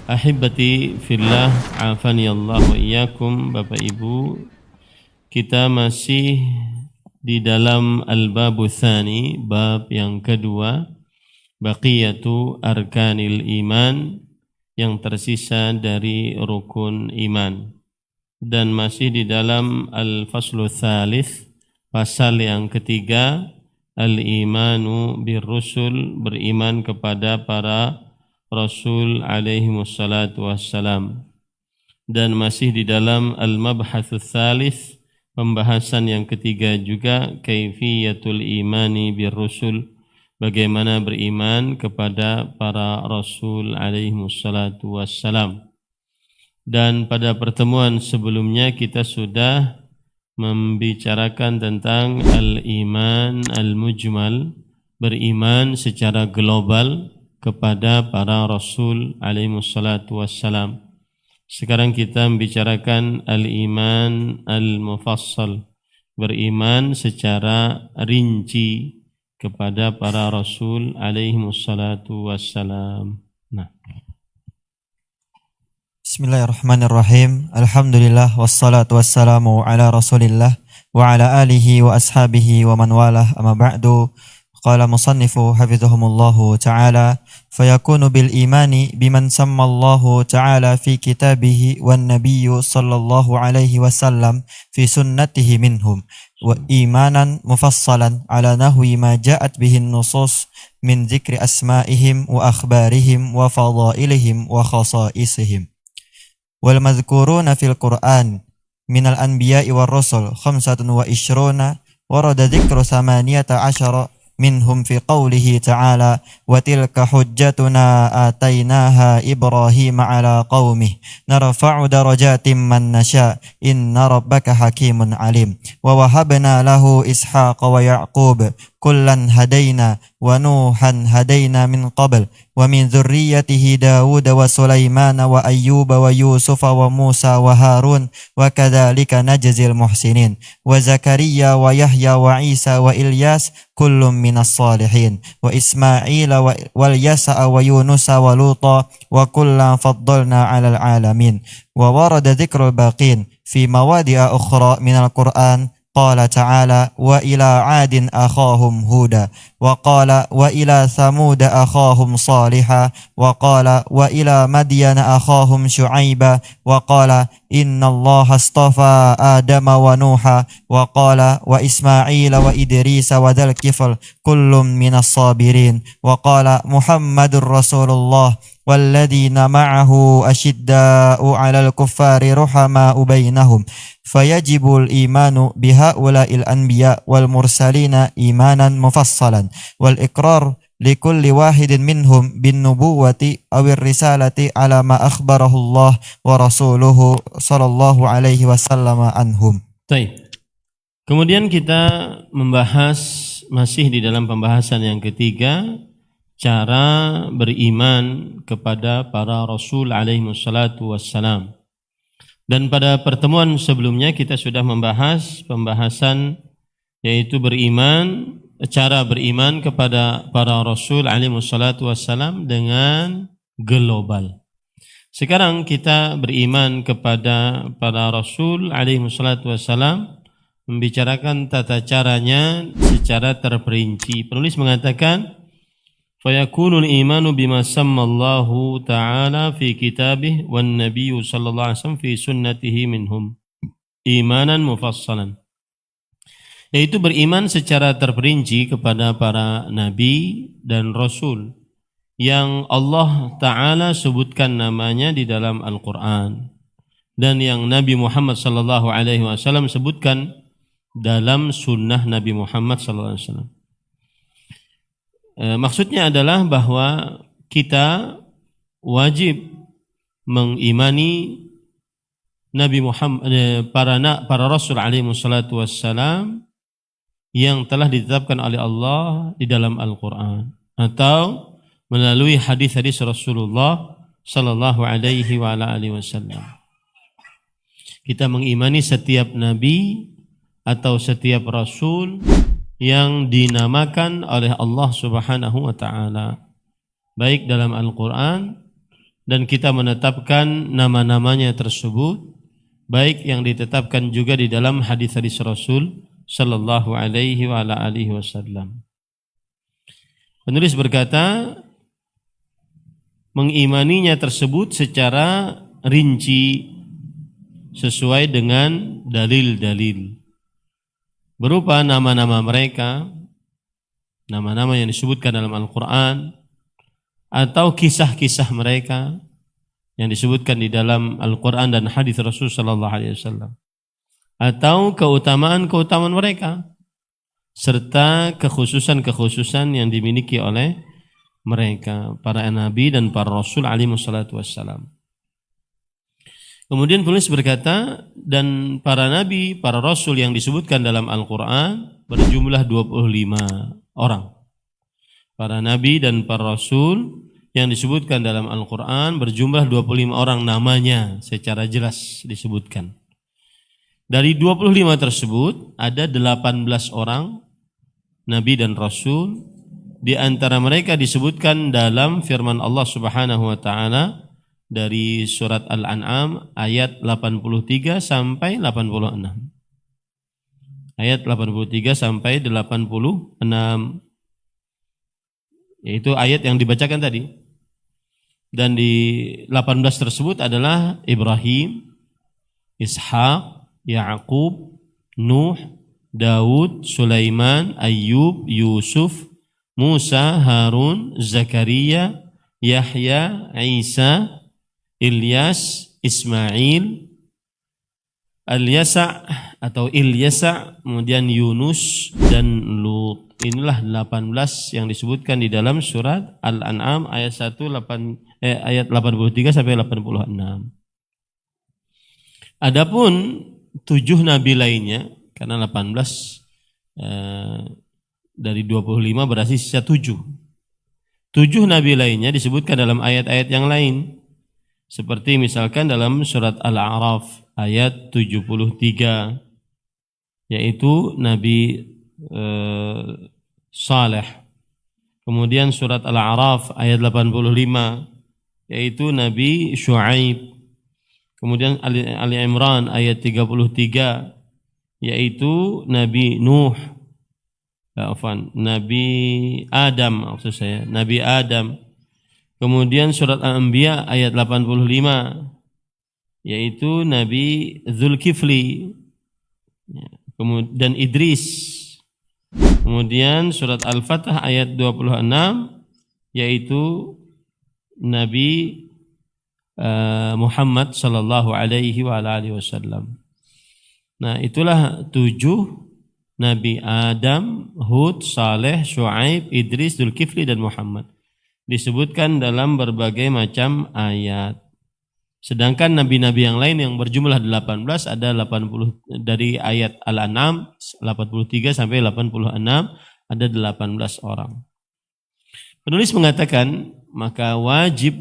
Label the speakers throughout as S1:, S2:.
S1: Ahibati fillah, afani Allah wa iyyakum. Bapak Ibu, kita masih di dalam al-babu tsani, bab yang kedua, baqiyatu arkanil iman, yang tersisa dari rukun iman. Dan masih di dalam al-faslu tsalits, pasal yang ketiga, al-imanu birrusul, beriman kepada para Rasul alaihi wassalatu wassalam. Dan masih di dalam al-mabhatsus tsalits, pembahasan yang ketiga juga, kaifiyatul imani birrusul, bagaimana beriman kepada para Rasul alaihi wassalatu wassalam. Dan pada pertemuan sebelumnya kita sudah membicarakan tentang al-iman al-mujmal, beriman secara global kepada para Rasul alaihi wassalatu wassalam. Sekarang kita membicarakan al-iman al-mufassal, beriman secara rinci kepada para Rasul alaihi wassalatu wassalam. Nah.
S2: Bismillahirrahmanirrahim. Alhamdulillah wassalatu wassalamu ala Rasulillah wa ala alihi wa ashabihi wa man walah, amma ba'du. Qala musannifu hafizahumullahu ta'ala, fayakunu bil imani biman sammallahu ta'ala fi kitabihi wan nabiyyu sallallahu alaihi wasallam fi sunnatihi minhum, wa imanan mufassalan ala nahwi ma ja'at bihin nusus min zikri asma'ihim wa akhbarihim wa fadailihim wa khasaisihim. Wal madhkuruna fil Qur'an minal anbiya'i war rusul 25 warada dzikru 18 minhum fi qawlihi ta'ala, wa tilka hujjatuna atainaha Ibrahim ala qaumih narfa'u darajatin man nasha inna rabbaka hakimun alim. Wa wahabna lahu Ishaqa wa Ya'qub kullan hadaina wa Nuhan hadaina min qabl wa min dzurriyyatihi Daud wa Sulaiman wa Ayyub wa Yusuf wa Musa wa Harun wa kadzalika najzil muhsinin. Wa Zakaria wa Yahya wa Isa wa Ilyas kullum minas salihin. Wa Ismail wal Yasa wa Yunus wa Luta wa kullan faddalna 'alal 'alamin. Wa warada dzikrul baqin fi mawadi'a ukhra minal Qur'an. Qala ta'ala, wa ila 'adin akhahum huda, wa qala wa ila thamuda akhahum saliha, wa qala wa ila madyana akhahum syu'aiba, wa qala innallaha astafa adama wa nuha, wa qala wa ismaila wa idrisa wa dzal kifl kullum minas sabirin, wa qala muhammadur rasulullah walladzina ma'ahu asyidda'u 'alal kuffari ruhama'u bainahum. Fayajibul imanu bihaula'il anbiya wal mursalina imanan mufassalan wal iqrar likulli wahidin minhum bin nubuwati awir risalati ala ma akhbarahu Allah wa rasuluhu sallallahu alaihi wasallam anhum.
S1: Baik. Kemudian kita membahas masih di dalam pembahasan yang ketiga, cara beriman kepada para Rasul alaihi wassalatu wassalam. Dan pada pertemuan sebelumnya kita sudah membahas pembahasan yaitu cara beriman kepada para Rasul alaihi wassalatu wassalam dengan global. Sekarang kita beriman kepada para Rasul alaihi wassalatu wassalam, membicarakan tata caranya secara terperinci. Penulis mengatakan, fayakunul imanu bima sammallahu ta'ala fi kitabih wan nabiyyu sallallahu alaihi wasallam fi sunnatihi minhum imanan mufassalan, yaitu beriman secara terperinci kepada para nabi dan rasul yang Allah Ta'ala sebutkan namanya di dalam Al-Quran dan yang Nabi Muhammad sallallahu alaihi wasallam sebutkan dalam sunnah Nabi Muhammad sallallahu alaihi wasallam. Maksudnya adalah bahwa kita wajib mengimani Nabi Muhammad, para Rasul alaihi wassalatu wassalam yang telah ditetapkan oleh Allah di dalam Al-Quran atau melalui hadis-hadis Rasulullah sallallahu alaihi wa ala alihi wasallam. Kita mengimani setiap nabi atau setiap rasul yang dinamakan oleh Allah Subhanahu wa taala, baik dalam Al-Qur'an dan kita menetapkan nama-namanya tersebut, baik yang ditetapkan juga di dalam hadis-hadis Rasul sallallahu alaihi wa ala alihi wasallam. Penulis berkata, mengimaninya tersebut secara rinci sesuai dengan dalil-dalil berupa nama-nama mereka, nama-nama yang disebutkan dalam Al-Quran, atau kisah-kisah mereka yang disebutkan di dalam Al-Quran dan hadis Rasul sallallahu alaihi wasallam, atau keutamaan-keutamaan mereka serta kekhususan-kekhususan yang dimiliki oleh mereka, para nabi dan para rasul alaihi wassalatu wassalam. Kemudian penulis berkata, dan para nabi, para rasul yang disebutkan dalam Al-Quran berjumlah 25 orang. Para nabi dan para rasul yang disebutkan dalam Al-Quran berjumlah 25 orang, namanya secara jelas disebutkan. Dari 25 tersebut ada 18 orang nabi dan rasul. Di antara mereka disebutkan dalam firman Allah Subhanahu wa taala dari surat Al-An'am ayat 83 sampai 86. Ayat 83 sampai 86, yaitu ayat yang dibacakan tadi. Dan di 18 tersebut adalah Ibrahim, Ishaq, Ya'qub, Nuh, Daud, Sulaiman, Ayyub, Yusuf, Musa, Harun, Zakaria, Yahya, Isa, Ilyas, Ismail, Al-Yasa' atau Ilyasa, kemudian Yunus dan Lut. Inilah 18 yang disebutkan di dalam surat Al-An'am ayat 83 sampai 86. Adapun 7 nabi lainnya, karena 18 dari 25 berarti sisa 7. 7 nabi lainnya disebutkan dalam ayat-ayat yang lain. Seperti misalkan dalam surat Al-A'raf ayat 73, yaitu Nabi Saleh. Kemudian surat Al-A'raf ayat 85, yaitu Nabi Syuaib. Kemudian Ali Imran ayat 33, yaitu Nabi Nuh. Nabi Adam, maksud saya, Nabi Adam. Kemudian surat Al-Anbiya ayat 85, yaitu Nabi Zulkifli dan Idris. Kemudian surat Al-Fatah ayat 26, yaitu Nabi Muhammad sallallahu alaihi wa alihi wasallam. Nah, itulah 7 Nabi Adam, Hud, Saleh, Syuaib, Idris, Zulkifli dan Muhammad. Disebutkan dalam berbagai macam ayat. Sedangkan nabi-nabi yang lain yang berjumlah 18 ada 80 dari ayat Al-An'am 83 sampai 86 ada 18 orang. Penulis mengatakan, maka wajib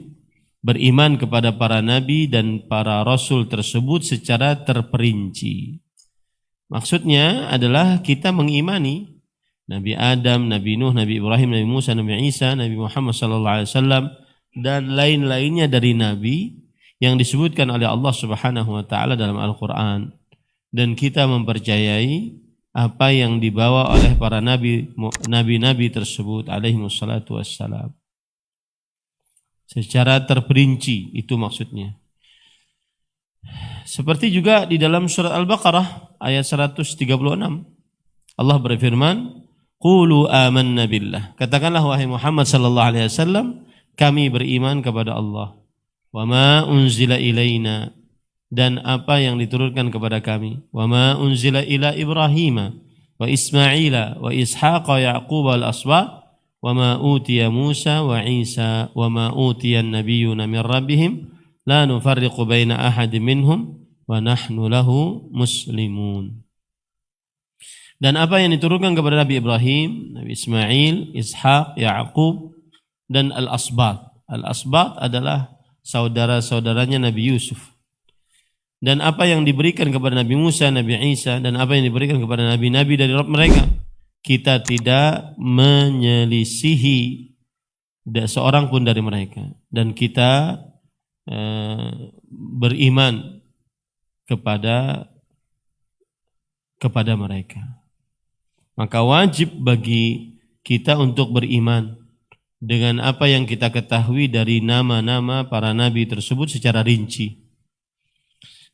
S1: beriman kepada para nabi dan para rasul tersebut secara terperinci. Maksudnya adalah kita mengimani Nabi Adam, Nabi Nuh, Nabi Ibrahim, Nabi Musa, Nabi Isa, Nabi Muhammad SAW dan lain-lainnya dari nabi yang disebutkan oleh Allah Subhanahu wa taala dalam Al-Qur'an, dan kita mempercayai apa yang dibawa oleh para nabi tersebut alaihi wassalatu wassalam. Secara terperinci, itu maksudnya. Seperti juga di dalam surat Al-Baqarah ayat 136. Allah berfirman, "Qulu amanna billah." Katakanlah wahai Muhammad sallallahu alaihi wasallam, kami beriman kepada Allah. Wa ma unzila ilaina, dan apa yang diturunkan kepada kami. Wa ma unzila ila Ibrahim wa Ismaila wa Ishaq wa Yaqub wal asbaq wa ma utiya Musa wa Isa wa ma utiya an-nabiyyuna min rabbihim la nufarriqu baina ahadin minhum wa nahnu lahu muslimun. Dan apa yang diturunkan kepada Nabi Ibrahim, Nabi Ismail, Ishaq, Yaqub dan Al-Asbat. Al-Asbat adalah saudara-saudaranya Nabi Yusuf. Dan apa yang diberikan kepada Nabi Musa, Nabi Isa, dan apa yang diberikan kepada nabi-nabi dari Rabb mereka, kita tidak menyelisihi seorang pun dari mereka, dan kita beriman kepada mereka. Maka wajib bagi kita untuk beriman dengan apa yang kita ketahui dari nama-nama para nabi tersebut secara rinci.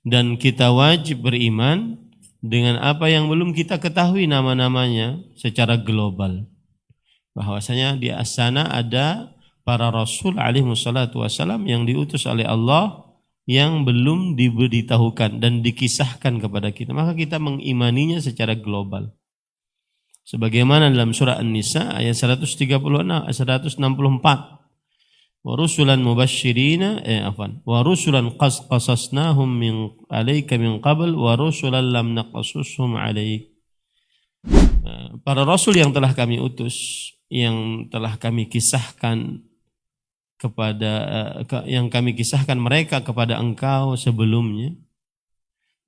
S1: Dan kita wajib beriman dengan apa yang belum kita ketahui nama-namanya secara global. Bahwasanya di sana ada para rasul alaihi wassalatu wassalam yang diutus oleh Allah yang belum diberitahukan dan dikisahkan kepada kita. Maka kita mengimaninya secara global. Sebagaimana dalam surah An-Nisa ayat 164. Wa rusulan mubashshirina wa rusulan qasasnahum min alayka min qabl wa rusulan lam naqasushum alayk. Para rasul yang telah kami utus, yang telah kami kisahkan mereka kepada engkau sebelumnya,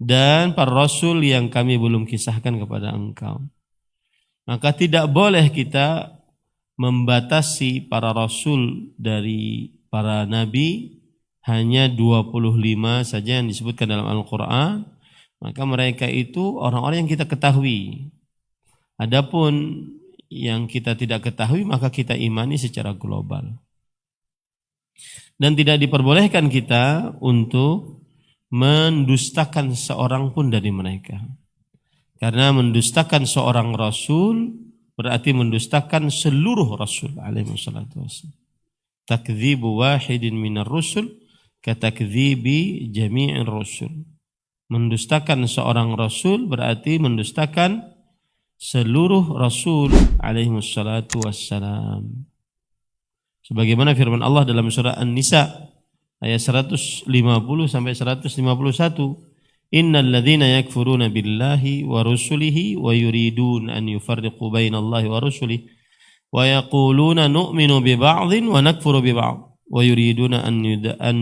S1: dan para rasul yang kami belum kisahkan kepada engkau. Maka tidak boleh kita membatasi para rasul dari para nabi hanya 25 saja yang disebutkan dalam Al-Quran. Maka mereka itu orang-orang yang kita ketahui. Adapun yang kita tidak ketahui maka kita imani secara global. Dan tidak diperbolehkan kita untuk mendustakan seorang pun dari mereka. Karena mendustakan seorang rasul berarti mendustakan seluruh rasul alaihi wassalatu wassalam. Takdzibu wahidin minar rusul katakdzibi jami'ir rusul. Mendustakan seorang rasul berarti mendustakan seluruh rasul alaihi wassalatu wassalam. Sebagaimana firman Allah dalam surah An-Nisa ayat 150 sampai 151. Innal ladzina yakfuruna billahi wa rusulihi wa yuridun an yufarriqu bainallahi wa rusulihi wa yaquluna nu'minu bi ba'dhin wa nakfuru bi ba'd wa yuriduna an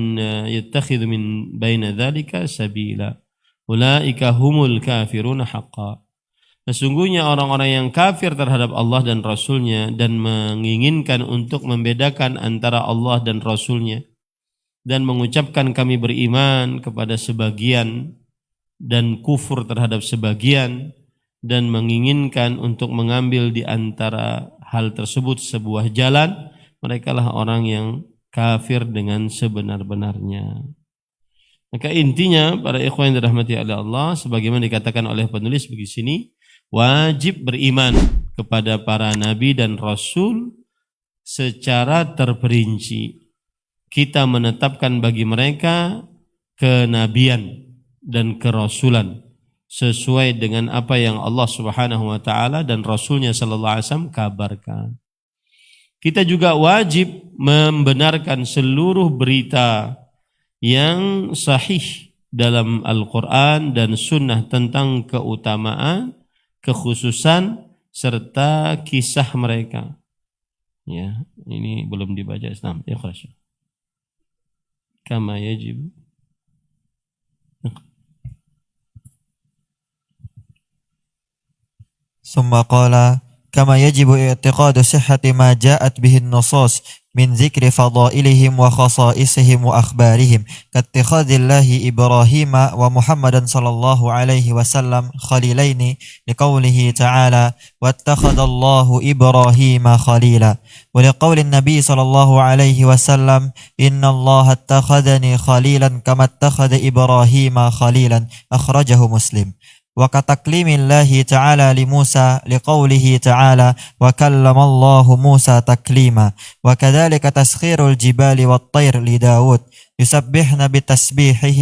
S1: yattakhidhu min baina dzalika sabila ulaika humul kafiruna haqqan. Sesungguhnya orang-orang yang kafir terhadap Allah dan Rasulnya dan menginginkan untuk membedakan antara Allah dan Rasulnya dan mengucapkan kami beriman kepada sebagian dan kufur terhadap sebagian dan menginginkan untuk mengambil di antara hal tersebut sebuah jalan, mereka lah orang yang kafir dengan sebenar-benarnya. Maka intinya para ikhwan yang dirahmati oleh Allah, sebagaimana dikatakan oleh penulis di sini, wajib beriman kepada para nabi dan rasul secara terperinci. Kita menetapkan bagi mereka kenabian dan kerasulan sesuai dengan apa yang Allah Subhanahu wa taala dan Rasulnya sallallahu alaihi wasallam kabarkan. Kita juga wajib membenarkan seluruh berita yang sahih dalam Al-Qur'an dan sunnah tentang keutamaan, kekhususan serta kisah mereka. Ya, ini belum dibaca Islam. Ikhlas. Kama yajib.
S2: ثم قال كما يجب اعتقاد صحة ما جاءت به النصوص من ذكر فضائلهم وخصائصهم وأخبارهم كاتخاذ الله إبراهيم ومحمدا صلى الله عليه وسلم خليلين لقوله تعالى واتخذ الله إبراهيم خليلا ولقول النبي صلى الله عليه وسلم إن الله اتخذني خليلا كما اتخذ إبراهيم خليلا أخرجه مسلم وكتكليم الله تعالى لموسى لقوله تعالى وكلم الله موسى تكليما وكذلك تسخير الجبال والطير لداود يسبحن بتسبيحه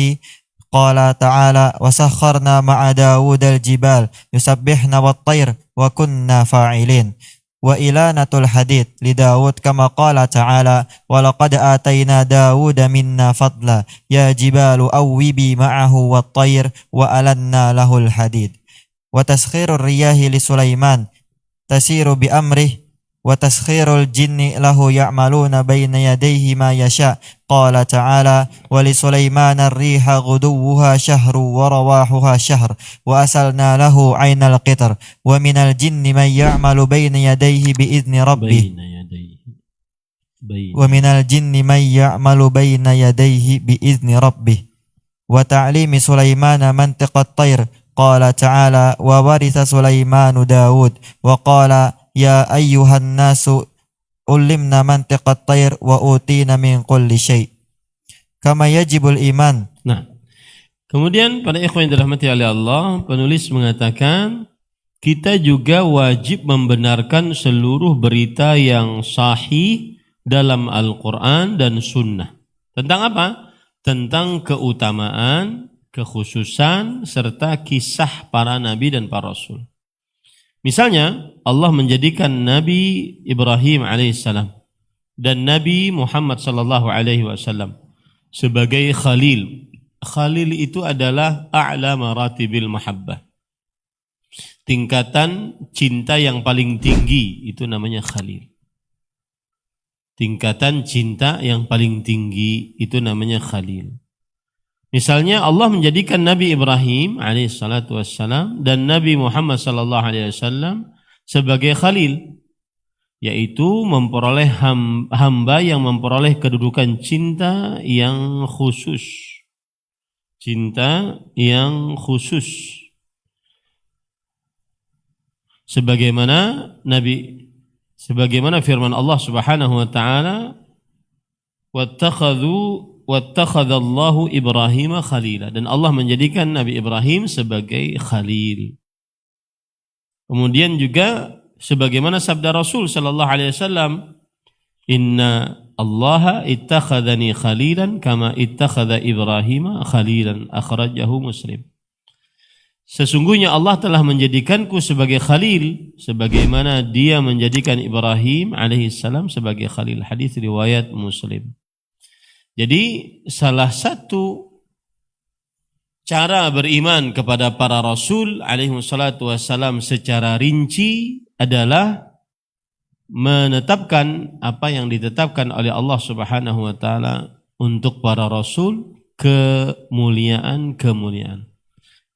S2: قال تعالى وسخرنا مع داود الجبال يسبحن والطير وكنا فاعلين وإلانة الحديد لداود كما قال تعالى ولقد آتينا داود منا فضلا يا جبال أوبي معه والطير وألنا له الحديد وتسخير الرياح لسليمان تسير بأمره وتسخير الجن له يعملون بين يديه ما يشاء قال تعالى ولسليمان الريح غدوها شهر ورواحها شهر وأسلنا له عين القطر ومن الجن من يعمل بين يديه بإذن ربه
S1: Baik.
S2: wa minal jinni man ya'malu baina yadayhi bi'izni rabbih wa ta'limi Sulaimana mantiqat tayr qala ta'ala wa waritha Sulaimanu Daud wa qala ya ayyuhan nasu ulimna mantiqat tayr wa utina min kulli syai' kama yajibul iman.
S1: Nah, kemudian pada ikhwan yang dirahmati oleh Allah, penulis mengatakan kita juga wajib membenarkan seluruh berita yang sahih dalam Al-Quran dan Sunnah. Tentang apa? Tentang keutamaan, kekhususan, serta kisah para nabi dan para rasul. Misalnya, Allah menjadikan Nabi Ibrahim alaihissalam dan Nabi Muhammad sallallahu alaihi wasallam sebagai khalil. Khalil itu adalah a'la maratibil mahabbah. Tingkatan cinta yang paling tinggi itu namanya khalil. Tingkatan cinta yang paling tinggi itu namanya khalil. Misalnya Allah menjadikan Nabi Ibrahim alaihissalatu wassalam dan Nabi Muhammad sallallahu alaihi wasallam sebagai khalil, yaitu memperoleh hamba yang memperoleh kedudukan cinta yang khusus. Cinta yang khusus. Sebagaimana firman Allah Subhanahu wa taala, wattakhadallahu Ibrahim khalila, dan Allah menjadikan Nabi Ibrahim sebagai khalil. Kemudian juga sebagaimana sabda Rasul sallallahu alaihi wasallam, inna Allah ittakhadhani khalilan kama ittakhadha Ibrahim khalilan, akhrajahu Muslim. Sesungguhnya Allah telah menjadikanku sebagai khalil sebagaimana dia menjadikan Ibrahim alaihissalam sebagai khalil. Hadis riwayat Muslim. Jadi salah satu cara beriman kepada para rasul alaihissalatu wassalam secara rinci adalah menetapkan apa yang ditetapkan oleh Allah Subhanahu wa taala untuk para rasul, kemuliaan-kemuliaan,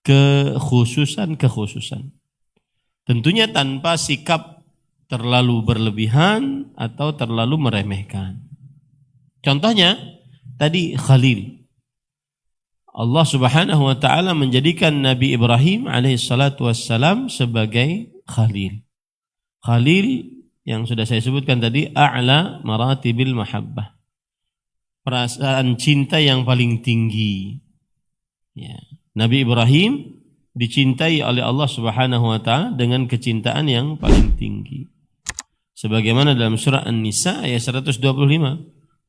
S1: kekhususan-kekhususan. Tentunya tanpa sikap terlalu berlebihan atau terlalu meremehkan. Contohnya tadi khalil. Allah Subhanahu wa taala menjadikan Nabi Ibrahim alaihissalatu wassalam sebagai khalil. Khalil yang sudah saya sebutkan tadi, a'la maratibil mahabbah. Perasaan cinta yang paling tinggi. Ya. Nabi Ibrahim dicintai oleh Allah Subhanahu wa taala dengan kecintaan yang paling tinggi. Sebagaimana dalam surah An-Nisa ayat 125,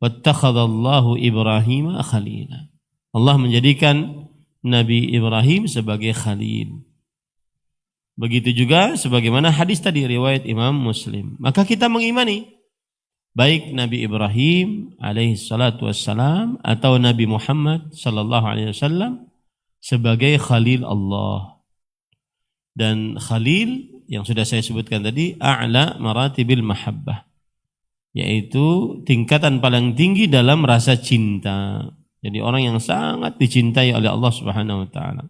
S1: wattakhadallahu Ibrahim khalila. Allah menjadikan Nabi Ibrahim sebagai khalil. Begitu juga sebagaimana hadis tadi riwayat Imam Muslim. Maka kita mengimani baik Nabi Ibrahim alaihi salatu wassalam atau Nabi Muhammad sallallahu alaihi wasallam sebagai khalil Allah. Dan khalil yang sudah saya sebutkan tadi a'la maratibil mahabbah, yaitu tingkatan paling tinggi dalam rasa cinta. Jadi orang yang sangat dicintai oleh Allah Subhanahu wa taala.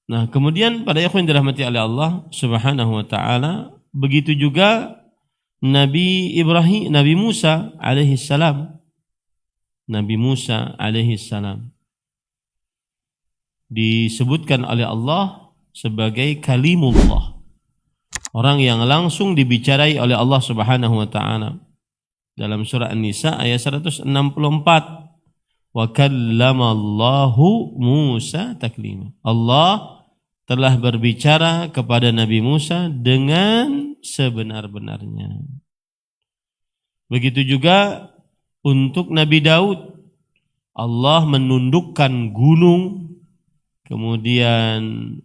S1: Nah, kemudian pada ikhwan dirahmati oleh Allah Subhanahu wa taala, begitu juga Nabi Ibrahim, Nabi Musa alaihi salam. Nabi Musa alaihi salam disebutkan oleh Allah sebagai kalimullah. Orang yang langsung dibicarai oleh Allah Subhanahu wa taala. Dalam surah An-Nisa ayat 164. Wa kallamallahu Musa taklima. Allah telah berbicara kepada Nabi Musa dengan sebenar-benarnya. Begitu juga untuk Nabi Daud. Allah menundukkan gunung, kemudian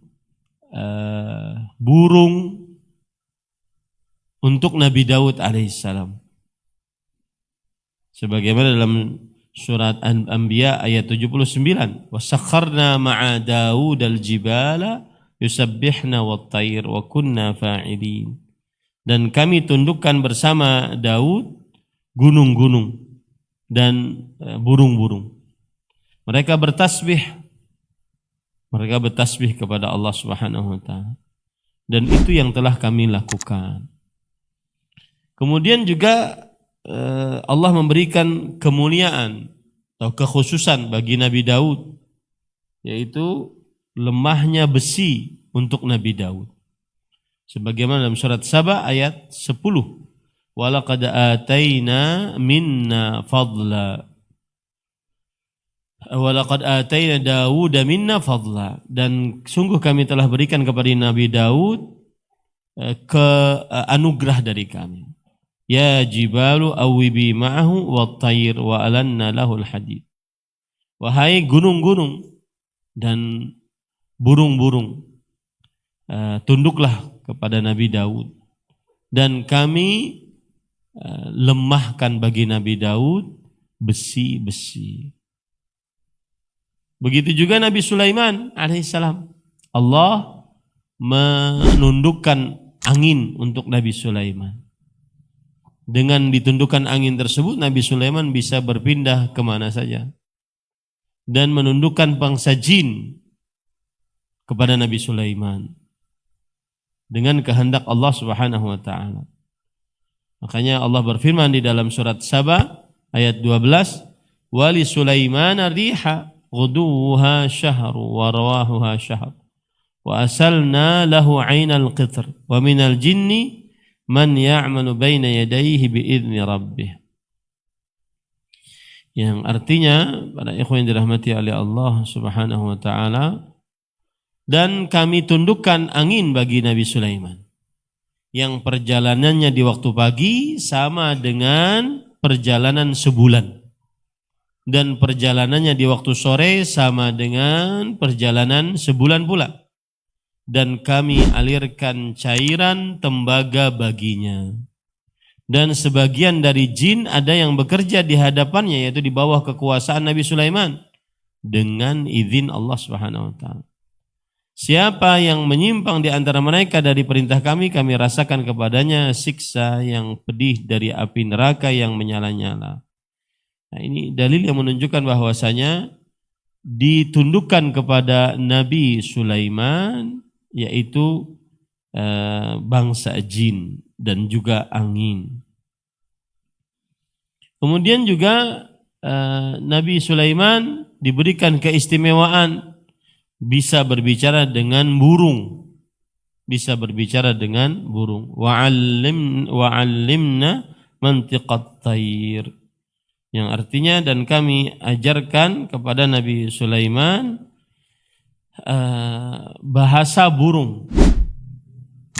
S1: burung untuk Nabi Daud alaihissalam. Sebagaimana dalam surat Al-Anbiya ayat 79. Wasakharna ma'a Daud al-jibala yusabbihna wat-tayr wa kunna fa'ilin. Dan kami tundukkan bersama Daud gunung-gunung dan burung-burung. Mereka bertasbih kepada Allah Subhanahu wa taala. Dan itu yang telah kami lakukan. Kemudian juga Allah memberikan kemuliaan atau kekhususan bagi Nabi Daud, yaitu lemahnya besi untuk Nabi Daud. Sebagaimana dalam surat Saba ayat 10. Walaqad ataina minna fadla. Walaqad ataina Dawuda minna fadla. Dan sungguh kami telah berikan kepada Nabi Daud anugerah dari kami. Ya jibalu awibi ma'ahu wa tayr wa alanna lahul hadid. Wahai gunung-gunung dan burung-burung, tunduklah kepada Nabi Daud. Dan kami lemahkan bagi Nabi Daud besi-besi. Begitu juga Nabi Sulaiman alaihissalam. Allah menundukkan angin untuk Nabi Sulaiman. Dengan ditundukkan angin tersebut, Nabi Sulaiman bisa berpindah kemana saja. Dan menundukkan bangsa jin kepada Nabi Sulaiman. Dengan kehendak Allah subhanahu wa ta'ala. Makanya Allah berfirman di dalam surat Saba ayat 12. Wali Sulaiman riha ghuduha syahru wa rawahuha syahr. Wa asalna lahu aynal qitr. Wa minal jinni man ya'malu baina yadayhi bi'izni rabbih. Yang artinya, para ikhwan yang dirahmati oleh Allah subhanahu wa ta'ala, dan kami tundukkan angin bagi Nabi Sulaiman, yang perjalanannya di waktu pagi sama dengan perjalanan sebulan, dan perjalanannya di waktu sore sama dengan perjalanan sebulan pula. Dan kami alirkan cairan tembaga baginya. Dan sebagian dari jin ada yang bekerja di hadapannya, yaitu di bawah kekuasaan Nabi Sulaiman, dengan izin Allah Subhanahu wa taala. Siapa yang menyimpang di antara mereka dari perintah kami, kami rasakan kepadanya siksa yang pedih dari api neraka yang menyala-nyala. Nah, ini dalil yang menunjukkan bahwasanya ditundukkan kepada Nabi Sulaiman, yaitu bangsa jin dan juga angin. Kemudian juga Nabi Sulaiman diberikan keistimewaan bisa berbicara dengan burung. Bisa berbicara dengan burung. Wa'allimna mantiqat tayr. Yang artinya, dan kami ajarkan kepada Nabi Sulaiman bahasa burung.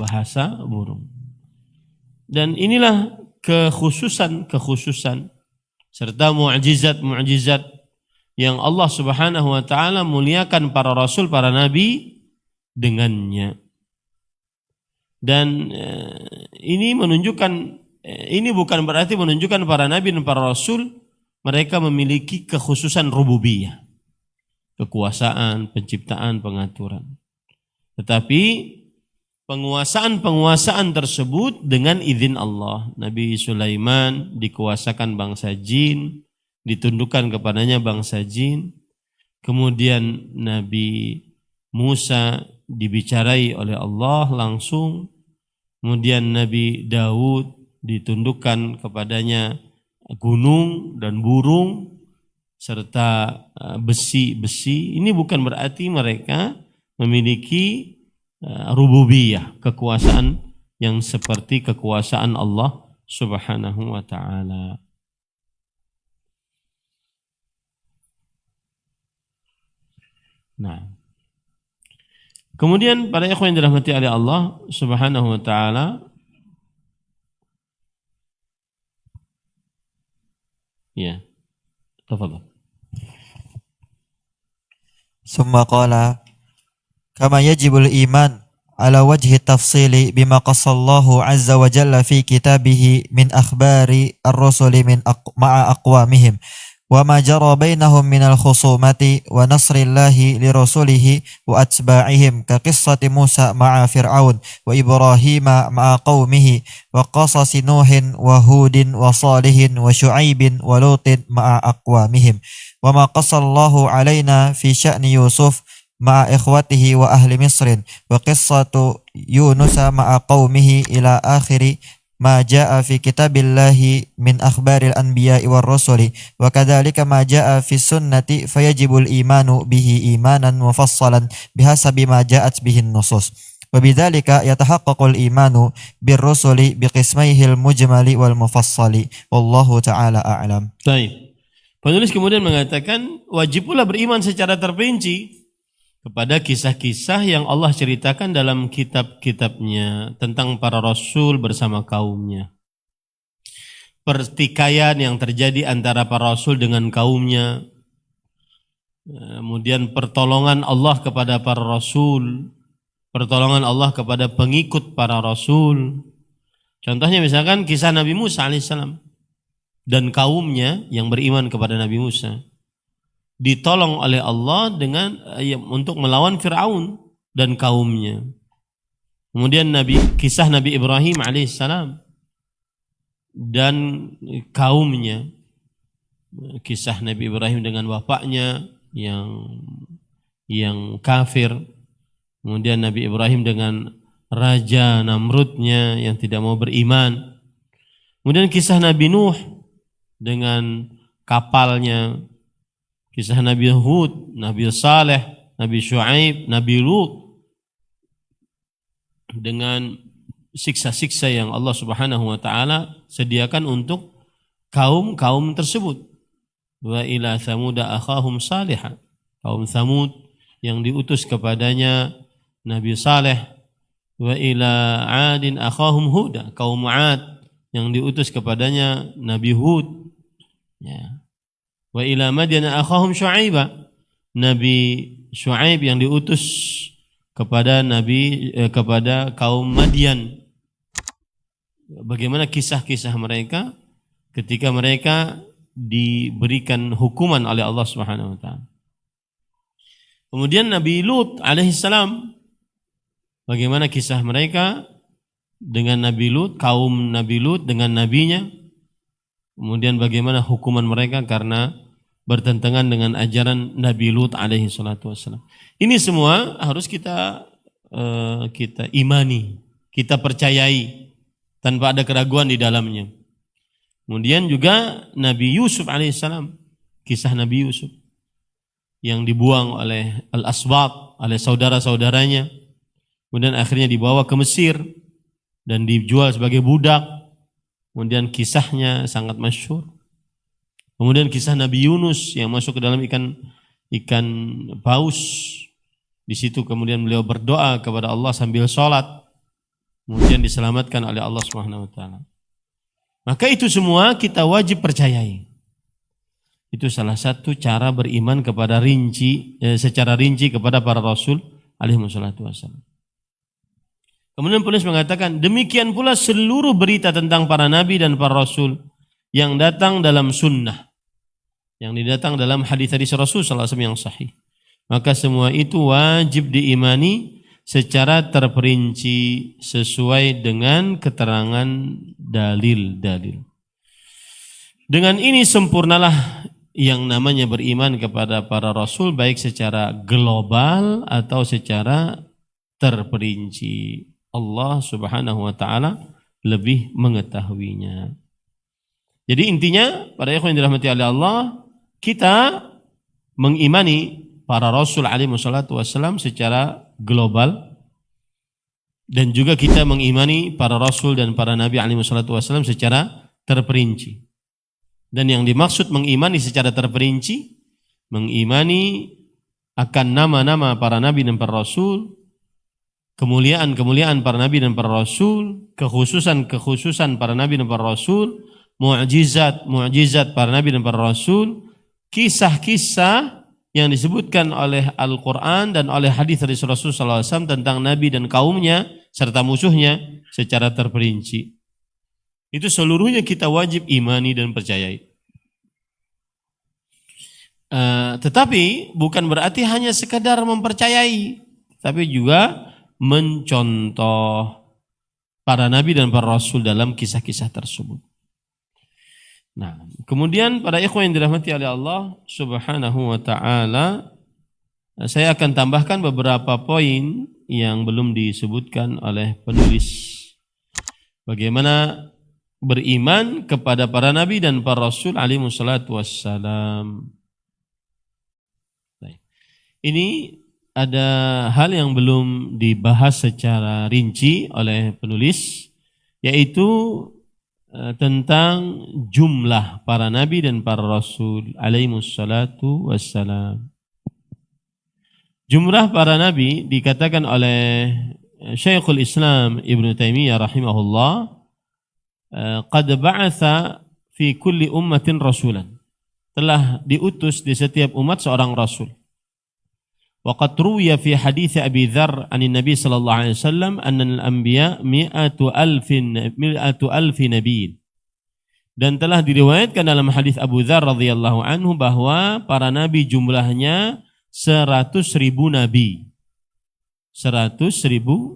S1: Bahasa burung. Dan inilah kekhususan serta mu'jizat yang Allah Subhanahu wa taala muliakan para rasul, para nabi dengannya. Dan ini menunjukkan, ini bukan berarti menunjukkan para nabi dan para rasul mereka memiliki kekhususan rububiyah, kekuasaan, penciptaan, pengaturan. Tetapi penguasaan tersebut dengan izin Allah. Nabi Sulaiman dikuasakan bangsa jin, ditundukkan kepadanya bangsa jin. Kemudian Nabi Musa dibicarai oleh Allah langsung. Kemudian Nabi Daud ditundukkan kepadanya gunung dan burung serta besi-besi. Ini bukan berarti mereka memiliki rububiyah, kekuasaan yang seperti kekuasaan Allah Subhanahu wa taala. Nah, kemudian para ikhwan yang dirahmati oleh Allah Subhanahu wa taala, ya, tafadhal.
S2: Summa qala kama yajibul iman ala wajhi tafsili bima qasallahu azza wa jalla fi kitabihi min akhbari ar-rusuli ma'a aqwamihim wa ma jara bainahum minal khusumati wa nasrillahi li rasulihi wa atba'ihim ka qissati Musa ma'a Fir'aun wa Ibrahim ma'a qaumihi wa qasasi Nuhin wa Hudin wa Salihin wa Syu'aibin wa Lutin ma'a aqwamihim wa ma qasallahu alaina fi sya'ni Yusuf ma'a ikhwatihi wa ahli Misrin wa qissatu Yunus ma'a qaumihi ila akhiri ma jaa fi kitabillahi min akhbaril anbiya'i war rusuli wa kadzalika ma jaa fi sunnati fayajibul imanu bihi imanan mufassalan bihasabi ma ja'at bihi nusus. Wa bidzalika yatahaqqaqul imanu birrusuli biqismaihil mujmali wal mufassali. Wallahu taala a'lam.
S1: Baik. Penulis kemudian mengatakan wajib pula beriman secara terperinci kepada kisah-kisah yang Allah ceritakan dalam kitab-kitabnya tentang para rasul bersama kaumnya. Pertikaian yang terjadi antara para rasul dengan kaumnya. Kemudian pertolongan Allah kepada para rasul. Pertolongan Allah kepada pengikut para rasul. Contohnya misalkan kisah Nabi Musa alaihissalam dan kaumnya yang beriman kepada Nabi Musa. Ditolong oleh Allah dengan untuk melawan Fir'aun dan kaumnya. Kemudian kisah Nabi Ibrahim alaihissalam dan kaumnya. Kisah Nabi Ibrahim dengan bapaknya yang kafir. Kemudian Nabi Ibrahim dengan Raja Namrudnya yang tidak mau beriman. Kemudian kisah Nabi Nuh dengan kapalnya. Kisah Nabi Hud, Nabi Saleh, Nabi Syuaib, Nabi Lut. Dengan siksa-siksa yang Allah Subhanahu wa taala sediakan untuk kaum-kaum tersebut. Wa ila Tsamuda akhahum Salihah. Kaum Tsamud yang diutus kepadanya Nabi Saleh. Wa ila Adin akhahum Huda, kaum Ad yang diutus kepadanya Nabi Hud. Ya. Wa ila Madyan akhahum Syuaiba, Nabi Syuaib yang diutus kepada kepada kaum Madyan. Bagaimana kisah-kisah mereka ketika mereka diberikan hukuman oleh Allah Subhanahu wa taala. Kemudian Nabi Lut alaihissalam, bagaimana kisah mereka dengan Nabi Lut, kaum Nabi Lut dengan nabinya. Kemudian bagaimana hukuman mereka karena bertentangan dengan ajaran Nabi Lut alaihi salatu wassalam. Ini semua harus kita imani, kita percayai tanpa ada keraguan di dalamnya. Kemudian juga Nabi Yusuf alaihissalam, kisah Nabi Yusuf yang dibuang oleh Al-Asbat, oleh saudara-saudaranya. Kemudian akhirnya dibawa ke Mesir dan dijual sebagai budak. Kemudian kisahnya sangat masyhur. Kemudian kisah Nabi Yunus yang masuk ke dalam ikan paus. Di situ kemudian beliau berdoa kepada Allah sambil sholat. Kemudian diselamatkan oleh Allah Subhanahu wa taala. Maka itu semua kita wajib percayai. Itu salah satu cara beriman kepada secara rinci kepada para rasul alaihi wassalatu wassalam. Kemudian penulis mengatakan, demikian pula seluruh berita tentang para nabi dan para rasul yang datang dalam sunnah, yang didatang dalam hadis-hadis Rasul sallallahu alaihi wasallam yang sahih. Maka semua itu wajib diimani secara terperinci sesuai dengan keterangan dalil-dalil. Dengan ini sempurnalah yang namanya beriman kepada para rasul baik secara global atau secara terperinci. Allah Subhanahu wa taala lebih mengetahuinya. Jadi intinya para ikhwan yang dirahmati oleh Allah, kita mengimani para rasul alaihi wassalatu wassalam secara global dan juga kita mengimani para rasul dan para nabi alaihi wassalatu wassalam secara terperinci. Dan yang dimaksud mengimani secara terperinci, mengimani akan nama-nama para nabi dan para rasul, kemuliaan-kemuliaan para nabi dan para rasul, kekhususan-kekhususan para nabi dan para rasul, mu'jizat para nabi dan para rasul, kisah-kisah yang disebutkan oleh Al-Quran dan oleh hadis dari Rasulullah SAW tentang nabi dan kaumnya serta musuhnya secara terperinci. Itu seluruhnya kita wajib imani dan percayai. Tetapi bukan berarti hanya sekadar mempercayai, tapi juga mencontoh para nabi dan para rasul dalam kisah-kisah tersebut. Nah, kemudian para ikhwan yang dirahmati oleh Allah Subhanahu wa taala, saya akan tambahkan beberapa poin yang belum disebutkan oleh penulis. Bagaimana beriman kepada para nabi dan para rasul alaihi wassalatu wassalam. Ini ada hal yang belum dibahas secara rinci oleh penulis, yaitu tentang jumlah para nabi dan para rasul alaihi wassalatu wassalam. Jumlah para nabi dikatakan oleh Syekhul Islam Ibn Taimiyah rahimahullah, qad ba'atha fi kulli ummatin rasulan, telah diutus di setiap umat seorang rasul. Wa qad ruwiya fi hadits Abi Dzar an Nabi sallallahu alaihi wasallam anna al-anbiya mi'atu alfi nabiyyin. Dan telah diriwayatkan dalam hadis Abu Dzar radhiyallahu anhu bahwa para nabi jumlahnya 100.000 nabi. 100.000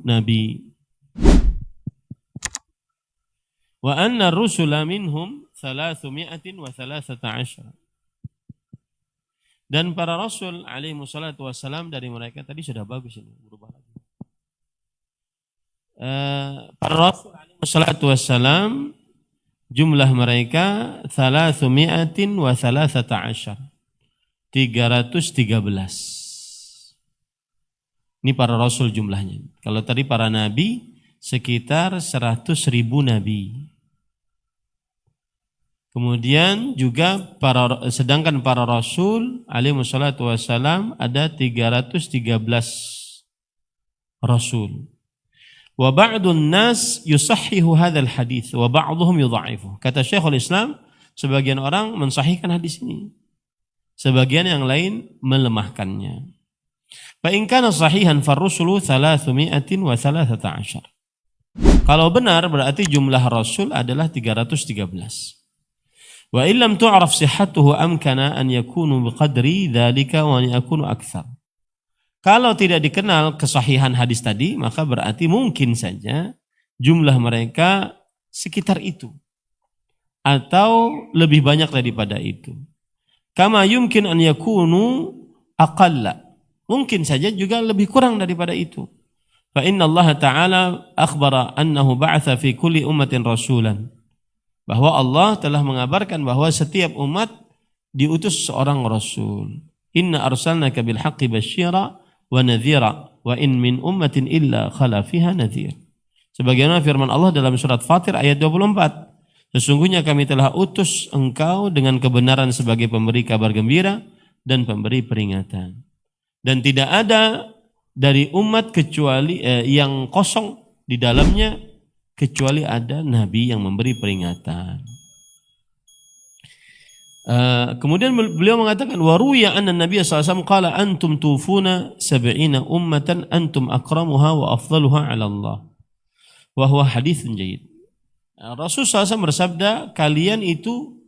S1: nabi. Wa anna ar-rusula minhum 313. Dan para rasul alaihi wassalatu wassalam dari mereka, tadi sudah bagus ini, berubah lagi. Para rasul alaihi wassalatu wassalam jumlah mereka 313. 313. Ini para rasul jumlahnya. Kalau tadi para nabi sekitar 100.000 nabi. Kemudian juga sedangkan para rasul alaihi wassalatu wassalam ada 313 rasul. Wa ba'dun nas yusahhihu hadzal hadits wa ba'dhum yudha'ifuh. Kata Syekhul Islam, sebagian orang mensahihkan hadis ini, sebagian yang lain melemahkannya. Fa in kana sahihan farrusulu 313. Kalau benar berarti jumlah rasul adalah 313. Wa illam tu'raf sihhatuhu amkana an yakunu biqadri dzalika wa yakunu aktsar. Kalau tidak dikenal kesahihan hadis tadi, maka berarti mungkin saja jumlah mereka sekitar itu atau lebih banyak daripada itu. Kama yumkin an yakunu aqalla. Mungkin saja juga lebih kurang daripada itu. Fa inna Allah Ta'ala akhbara annahu ba'atha fi kulli ummatin rasulan. Bahwa Allah telah mengabarkan bahwa setiap umat diutus seorang rasul. Inna arsalnaka bil haqqi basyira wa nadhira wa in min ummatin illa khala fiha nadhir. Sebagaimana firman Allah dalam surat Fatir ayat 24. Sesungguhnya kami telah utus engkau dengan kebenaran sebagai pemberi kabar gembira dan pemberi peringatan. Dan tidak ada dari umat kecuali yang kosong di dalamnya kecuali ada nabi yang memberi peringatan. Kemudian beliau mengatakan waruya anna Nabi sallallahu alaihi wasallam qala antum tufuna 70 ummatan antum akramuha wa afdaluha 'ala Allah. Wa huwa haditsun jayyid. Rasul sallallahu alaihi wasallam bersabda, kalian itu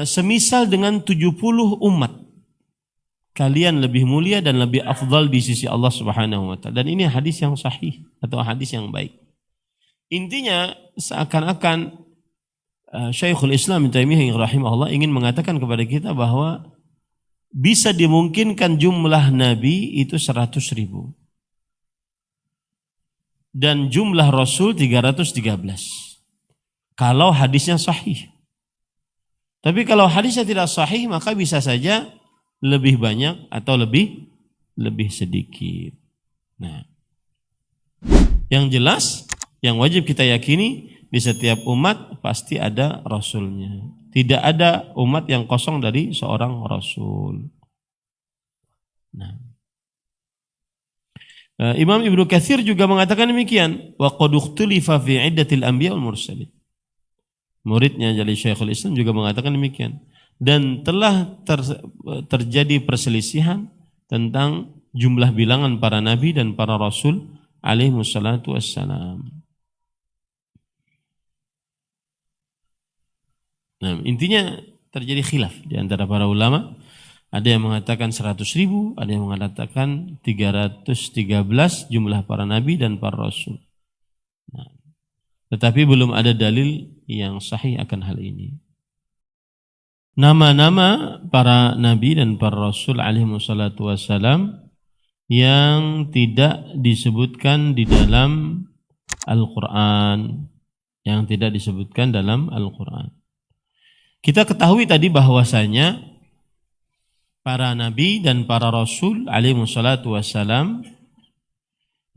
S1: semisal dengan 70 umat. Kalian lebih mulia dan lebih afdal di sisi Allah Subhanahu wa taala. Dan ini hadis yang sahih atau hadis yang baik. Intinya seakan-akan Syekhul Islam Ibn Taimiyah rahimahullah ingin mengatakan kepada kita bahwa bisa dimungkinkan jumlah nabi itu 100.000 dan jumlah rasul 313 kalau hadisnya sahih. Tapi kalau hadisnya tidak sahih maka bisa saja lebih banyak atau lebih sedikit. Nah, yang jelas yang wajib kita yakini di setiap umat pasti ada rasulnya. Tidak ada umat yang kosong dari seorang rasul. Nah, Imam Ibnu Katsir juga mengatakan demikian. Wa qad ikhtalafa fi iddatil anbiya wal mursalin. Muridnya dari Syekhul Islam juga mengatakan demikian. Dan telah terjadi perselisihan tentang jumlah bilangan para nabi dan para rasul alaihi wassalatu wassalam. Nah, intinya terjadi khilaf di antara para ulama. Ada yang mengatakan 100.000, ada yang mengatakan 313 jumlah para nabi dan para rasul. Nah, tetapi belum ada dalil yang sahih akan hal ini. Nama-nama para nabi dan para rasul alaihi wassalatu wassalam yang tidak disebutkan di dalam Al-Quran, yang tidak disebutkan dalam Al-Quran. Kita ketahui tadi bahwasanya para nabi dan para rasul alaihi wassalatu wassalam,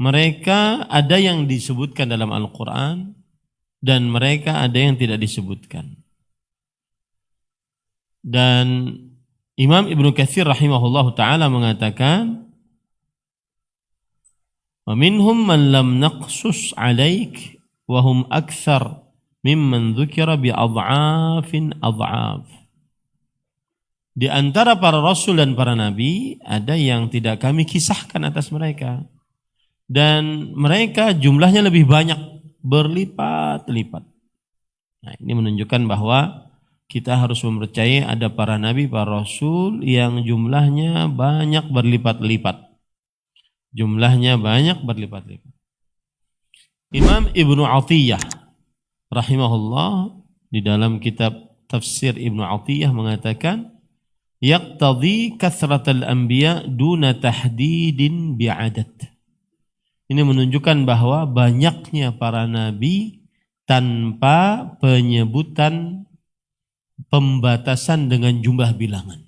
S1: mereka ada yang disebutkan dalam Al-Quran dan mereka ada yang tidak disebutkan. Dan Imam Ibnu Katsir rahimahullahu ta'ala mengatakan, wa minhum man lam naqsus alaik wa hum akthar mimman dzukira bi adhafin adhaf. Di antara para rasul dan para nabi ada yang tidak kami kisahkan atas mereka, dan mereka jumlahnya lebih banyak, berlipat-lipat. Nah, ini menunjukkan bahwa kita harus mempercayai ada para nabi, para rasul yang jumlahnya banyak berlipat-lipat. Jumlahnya banyak berlipat-lipat. Imam Ibnu Athiyah rahimahullah di dalam kitab tafsir Ibnu Athiyah mengatakan, yaqtadhi kathratal anbiya duna tahdidin bi'adad. Ini menunjukkan bahwa banyaknya para nabi tanpa penyebutan pembatasan dengan jumlah bilangan.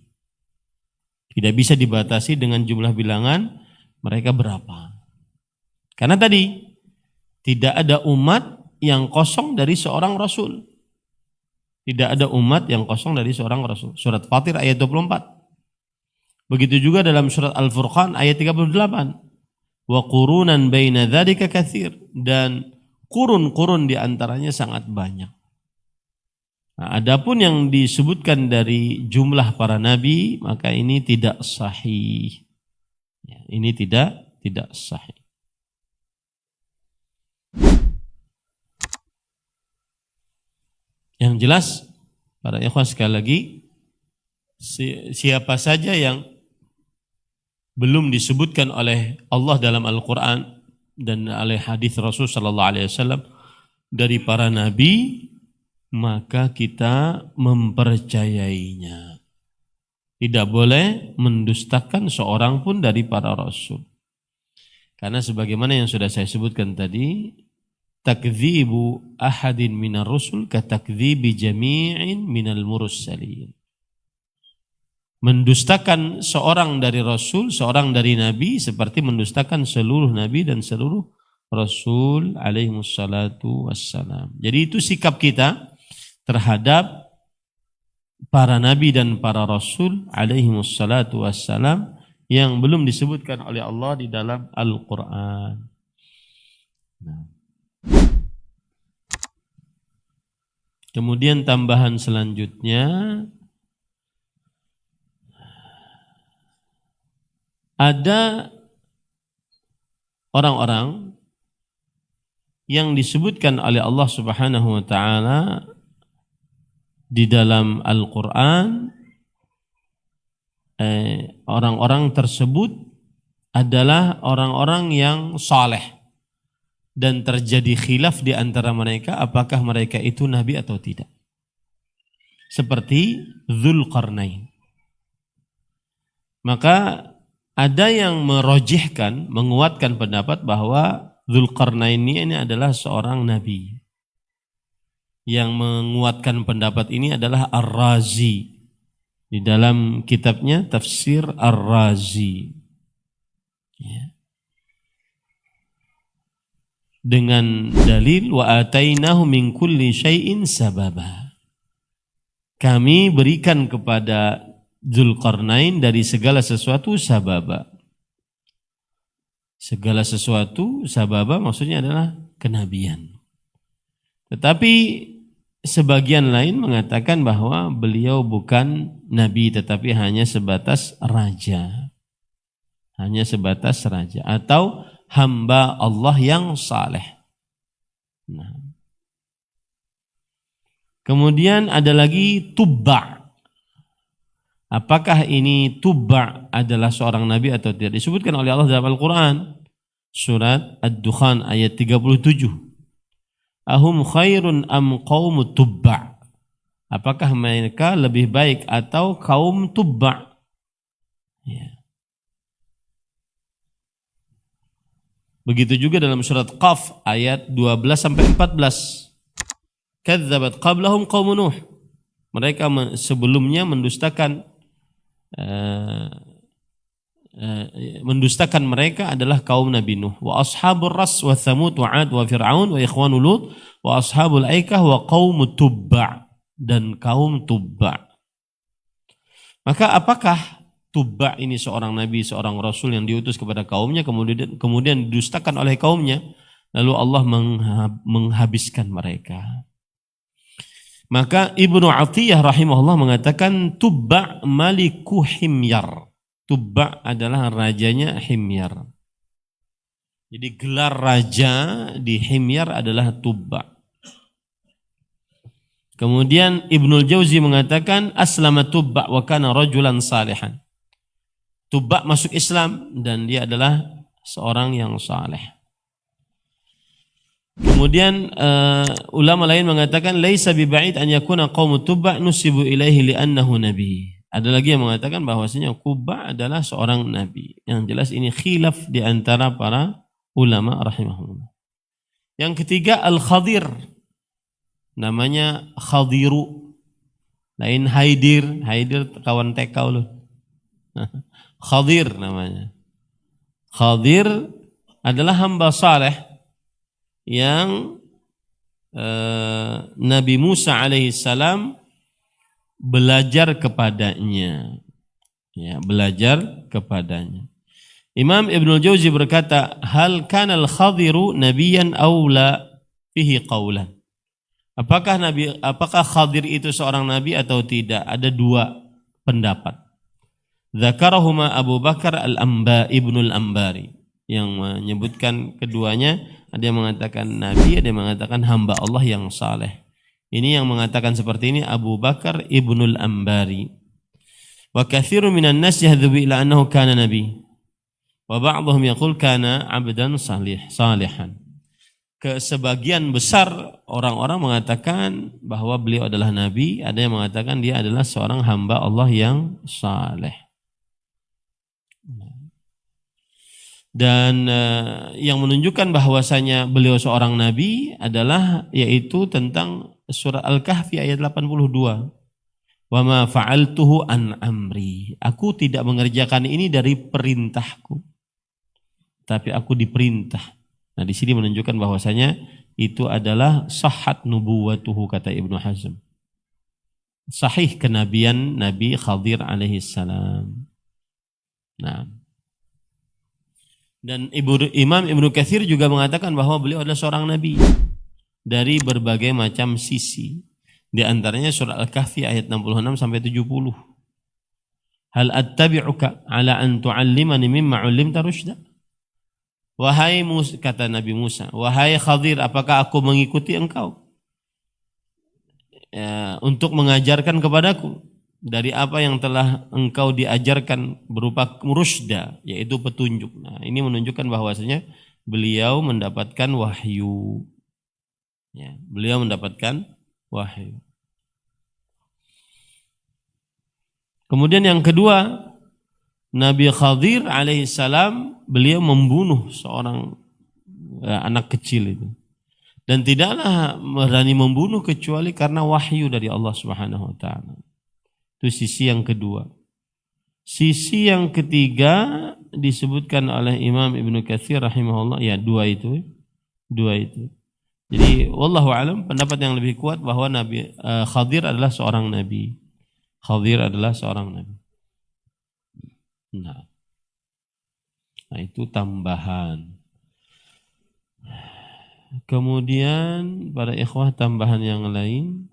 S1: Tidak bisa dibatasi dengan jumlah bilangan mereka berapa. Karena tadi tidak ada umat yang kosong dari seorang rasul. Tidak ada umat yang kosong dari seorang rasul. Surat Fatir ayat 24. Begitu juga dalam surat Al-Furqan ayat 38. Wa qurunan baina dzalika katsir, dan kurun-kurun di antaranya sangat banyak. Nah, adapun yang disebutkan dari jumlah para nabi, maka ini tidak sahih. Ya, ini tidak sahih. Yang jelas, para ikhwan sekali lagi, siapa saja yang belum disebutkan oleh Allah dalam Al-Quran dan oleh hadis Rasul sallallahu alaihi wasallam dari para nabi, maka kita mempercayainya. Tidak boleh mendustakan seorang pun dari para rasul. Karena sebagaimana yang sudah saya sebutkan tadi, takdzibu ahadin minar rusul ka takdzibi jami'in minal mursalin. Mendustakan seorang dari rasul, seorang dari nabi, seperti mendustakan seluruh nabi dan seluruh rasul alaihi wassalatu wassalam. Jadi itu sikap kita terhadap para nabi dan para rasul alaihi wassalatu wassalam yang belum disebutkan oleh Allah di dalam Al-Quran. Nah. Kemudian tambahan selanjutnya, ada orang-orang yang disebutkan oleh Allah Subhanahu wa taala di dalam Al-Qur'an, orang-orang tersebut adalah orang-orang yang saleh, dan terjadi khilaf di antara mereka apakah mereka itu nabi atau tidak. Seperti Dzulqarnain. Maka ada yang merojihkan, menguatkan pendapat bahwa Dzulqarnain ini adalah seorang nabi. Yang menguatkan pendapat ini adalah Ar-Razi di dalam kitabnya Tafsir Ar-Razi. Ya. Dengan dalil wa atainahu min kulli syai'in sababa. Kami berikan kepada Dzulqarnain dari segala sesuatu sababa. Segala sesuatu sababa maksudnya adalah kenabian. Tetapi sebagian lain mengatakan bahwa beliau bukan nabi tetapi hanya sebatas raja. Hanya sebatas raja atau hamba Allah yang saleh. Nah. Kemudian ada lagi Tubba'. Apakah ini Tubba' adalah seorang nabi atau tidak? Disebutkan oleh Allah dalam Al-Quran. Surat Ad-Dukhan ayat 37. Ahum khairun am qaum Tubba'. Apakah mereka lebih baik atau kaum Tubba'? Ya. Begitu juga dalam surat Qaf ayat 12-14. kadzabat qablahum qaum Nuh. Mereka sebelumnya mendustakan mereka adalah kaum Nabi Nuh. Wa ashabur ras wa thamud wa ad wa fir'aun wa ikhwanu lut wa ashabul aikah wa qaum tubba' dan kaum tubba'. Maka apakah Tubba' ini seorang nabi, seorang rasul yang diutus kepada kaumnya, kemudian didustakan oleh kaumnya, lalu Allah menghabiskan mereka. Maka Ibnu Atiyah rahimahullah mengatakan Tubba' maliku Himyar. Tubba' adalah rajanya Himyar. Jadi gelar raja di Himyar adalah Tubba'. Kemudian Ibnul Jauzi mengatakan aslama Tubba' wa kana rajulan salihan. Tubba' masuk Islam dan dia adalah seorang yang saleh. Kemudian ulama lain mengatakan laisa biba'id an yakuna qaum Tubba' nusibu ilaihi li'annahu nabi. Ada lagi yang mengatakan bahwasanya Tubba' adalah seorang nabi. Yang jelas ini khilaf di antara para ulama rahimahullah. Yang ketiga Al-Khadir. Namanya Khadiru. Lain Haidir kawan TK lu. Khadir namanya. Khadir adalah hamba saleh yang Nabi Musa alaihissalam belajar kepadanya. Ya, belajar kepadanya. Imam Ibnul Jauzi berkata, hal kana al-Khadiru nabiyan aw la fihi qaulan. Apakah Khadir itu seorang nabi atau tidak? Ada dua pendapat. Dzakarahuma Abu Bakar Ibnul Ambari, yang menyebutkan keduanya, ada yang mengatakan nabi, ada yang mengatakan hamba Allah yang saleh. Ini yang mengatakan seperti ini Abu Bakar Ibnul Ambari. Wa katsirun minan nas yahdhubu ila annahu kana nabi. Wa ba'dhum yaqul kana 'abdan salihan. Sebagian besar orang-orang mengatakan bahwa beliau adalah nabi, ada yang mengatakan dia adalah seorang hamba Allah yang saleh. Dan yang menunjukkan bahwasanya beliau seorang nabi adalah yaitu tentang surah Al-Kahfi ayat 82. Wa ma fa'altuhu an amri. Aku tidak mengerjakan ini dari perintahku, tapi aku diperintah. Nah, di sini menunjukkan bahwasanya itu adalah sahhat nubuwatuhu, kata Ibnu Hazm. Sahih kenabian Nabi Khadir alaihi salam. Nah, dan Imam Ibnu Katsir juga mengatakan bahwa beliau adalah seorang nabi dari berbagai macam sisi. Di antaranya surah Al-Kahfi ayat 66 sampai 70. Hal attabi'uka ala an tu'allimani mimma 'ullimta rusyda? Wahai Musa, kata Nabi Musa, wahai Khadir, apakah aku mengikuti engkau untuk mengajarkan kepadaku dari apa yang telah engkau diajarkan berupa rusyda, yaitu petunjuk. Nah, ini menunjukkan bahwasanya beliau mendapatkan wahyu. Ya, beliau mendapatkan wahyu. Kemudian yang kedua, Nabi Khadir alaihissalam beliau membunuh seorang anak kecil itu. Dan tidaklah berani membunuh kecuali karena wahyu dari Allah Subhanahu wa taala. Itu sisi yang kedua. Sisi yang ketiga disebutkan oleh Imam Ibnu Katsir rahimahullah, ya dua itu. Jadi wallahu alam, pendapat yang lebih kuat bahwa Nabi Khadir adalah seorang nabi. Khadir adalah seorang nabi. Nah, itu tambahan. Kemudian para ikhwah, tambahan yang lain.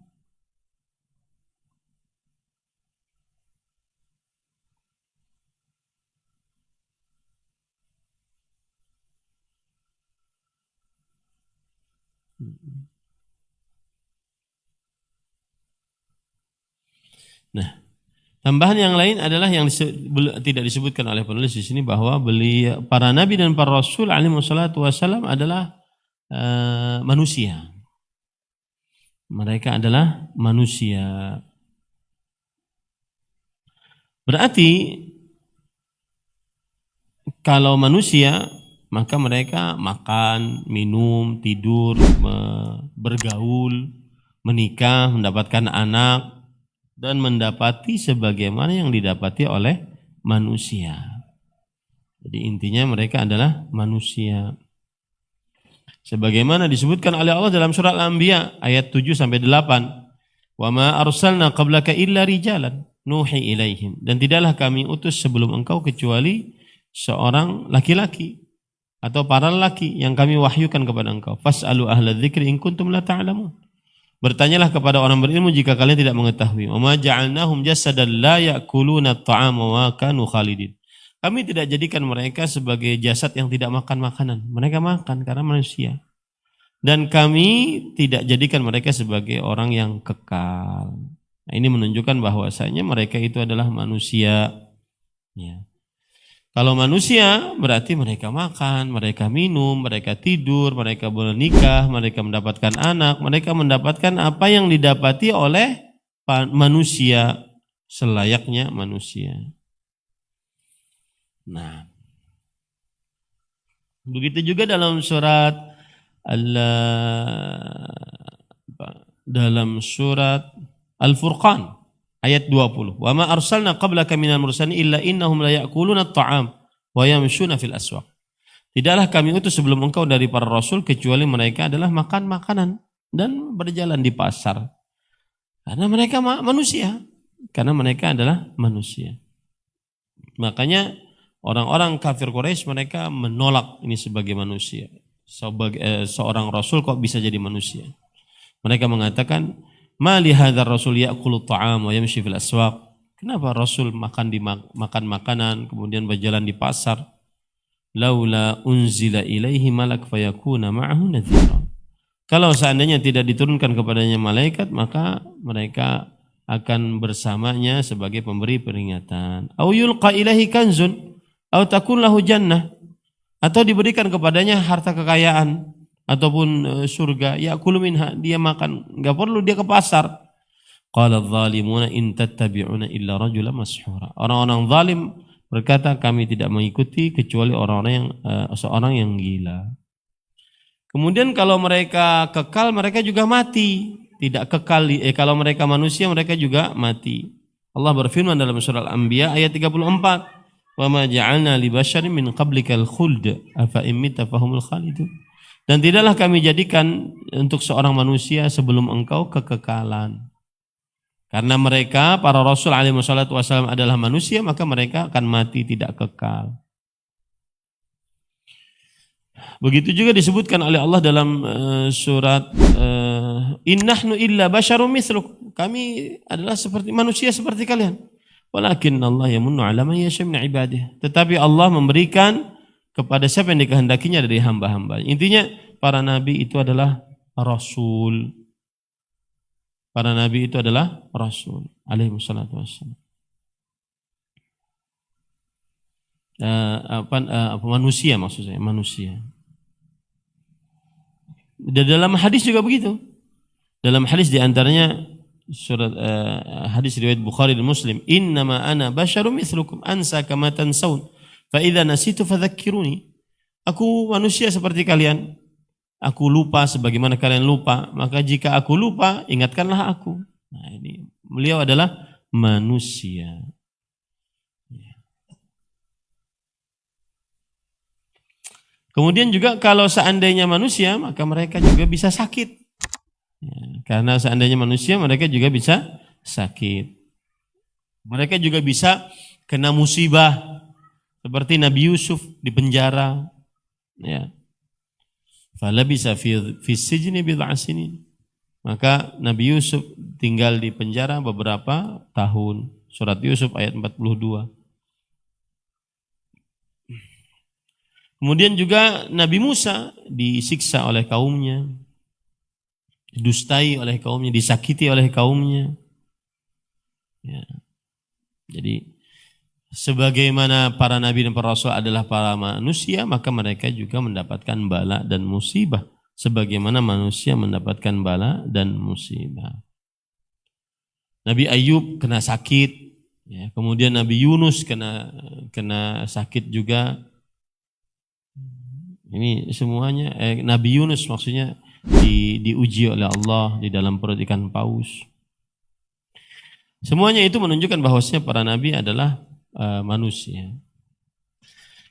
S1: Nah, tambahan yang lain adalah yang tidak disebutkan oleh penulis di sini, bahwa beliau, para nabi dan para rasul alaihi wassalatu wassalam adalah manusia. Mereka adalah manusia. Berarti kalau manusia, maka mereka makan, minum, tidur, bergaul, menikah, mendapatkan anak, dan mendapati sebagaimana yang didapati oleh manusia. Jadi intinya mereka adalah manusia. Sebagaimana disebutkan oleh Allah dalam surat Al-Anbiya ayat 7 sampai 8. Wa ma arsalna qablaka illa rijalan nuhi ilaihim. Dan tidaklah kami utus sebelum engkau kecuali seorang laki-laki atau para lelaki yang kami wahyukan kepada engkau. Fas'alu ahla dzikri in kuntum la ta'lamun. Bertanyalah kepada orang berilmu jika kalian tidak mengetahui. Wa ma ja'alnahum jasadan la ya'kuluna at-ta'ama wa kanu khalidin. Kami tidak jadikan mereka sebagai jasad yang tidak makan makanan. Mereka makan karena manusia. Dan kami tidak jadikan mereka sebagai orang yang kekal. Nah, ini menunjukkan bahwasanya mereka itu adalah manusia. Ya. Kalau manusia berarti mereka makan, mereka minum, mereka tidur, mereka menikah, mereka mendapatkan anak, mereka mendapatkan apa yang didapati oleh manusia selayaknya manusia. Nah, begitu juga dalam surat Al-Furqan ayat 20. Wa ma arsalna qablaka minal mursalin illa innahum la ya'kuluna at-ta'am wa yamshuna fil aswaq. Tidaklah kami utus sebelum engkau dari para rasul kecuali mereka adalah makan makanan dan berjalan di pasar. Karena mereka manusia. Karena mereka adalah manusia. Makanya orang-orang kafir Quraisy mereka menolak ini sebagai manusia. Seorang rasul kok bisa jadi manusia? Mereka mengatakan, "Ma li hadzal rasul ya'kulu at-ta'am wa yamshi fil aswaq?" Kenapa rasul makan makanan kemudian berjalan di pasar? Laula unzila ilaihi malak fayakuna ma'ahu nadhira. Kalau seandainya tidak diturunkan kepadanya malaikat, maka mereka akan bersamanya sebagai pemberi peringatan. Au yulqa ilaihi kanzun au takun lahu jannah. Atau diberikan kepadanya harta kekayaan ataupun surga, ya'kulu minha, dia makan, enggak perlu dia ke pasar. Qala adh-dhalimuna in tattabi'una illa rajulan mashhura. Orang-orang zalim berkata, kami tidak mengikuti kecuali orang-orang yang seorang yang gila. Kemudian kalau mereka kekal, mereka juga mati. Tidak kekal, kalau mereka manusia, mereka juga mati. Allah berfirman dalam surah Al-Anbiya ayat 34. Wa ma ja'alna li basyarin min qablikal khuld afa in mitta fahumul khalidun. Dan tidaklah kami jadikan untuk seorang manusia sebelum engkau kekekalan. Karena mereka para rasul alaihi wassalatu wassalam adalah manusia, maka mereka akan mati tidak kekal. Begitu juga disebutkan oleh Allah dalam surat innahnu illa basyarum mithluk. Kami adalah seperti manusia seperti kalian. Walakin Allah yamunnu ala man yasha min ibadihi. Tetapi Allah memberikan kepada siapa yang dikehendakinya dari hamba-hamba. Intinya para nabi itu adalah rasul. Para nabi itu adalah rasul alaihi wassalatu wassalam. Manusia maksud saya, manusia. Dan dalam hadis juga begitu. Dalam hadis di antaranya surat hadis riwayat Bukhari dan Muslim, innama ana basyarum mithlukum ansa kama tansaun fa idza nasitu fadzakkiruni. Aku manusia seperti kalian, aku lupa sebagaimana kalian lupa, maka jika aku lupa ingatkanlah aku. Nah, ini beliau adalah manusia. Kemudian juga kalau seandainya manusia, maka mereka juga bisa sakit. Ya, karena seandainya manusia, mereka juga bisa sakit. Mereka juga bisa kena musibah, seperti Nabi Yusuf di penjara. Ya. Falabisa fi sijni bid'a sinin. Maka Nabi Yusuf tinggal di penjara beberapa tahun. Surat Yusuf ayat 42. Kemudian juga Nabi Musa disiksa oleh kaumnya, didustai oleh kaumnya, disakiti oleh kaumnya. Ya. Jadi sebagaimana para nabi dan para rasul adalah para manusia, maka mereka juga mendapatkan bala dan musibah. Sebagaimana manusia mendapatkan bala dan musibah. Nabi Ayub kena sakit, ya. Kemudian Nabi Yunus kena sakit juga. Ini semuanya Nabi Yunus maksudnya diuji oleh Allah di dalam perut ikan paus. Semuanya itu menunjukkan bahwasanya para nabi adalah manusia.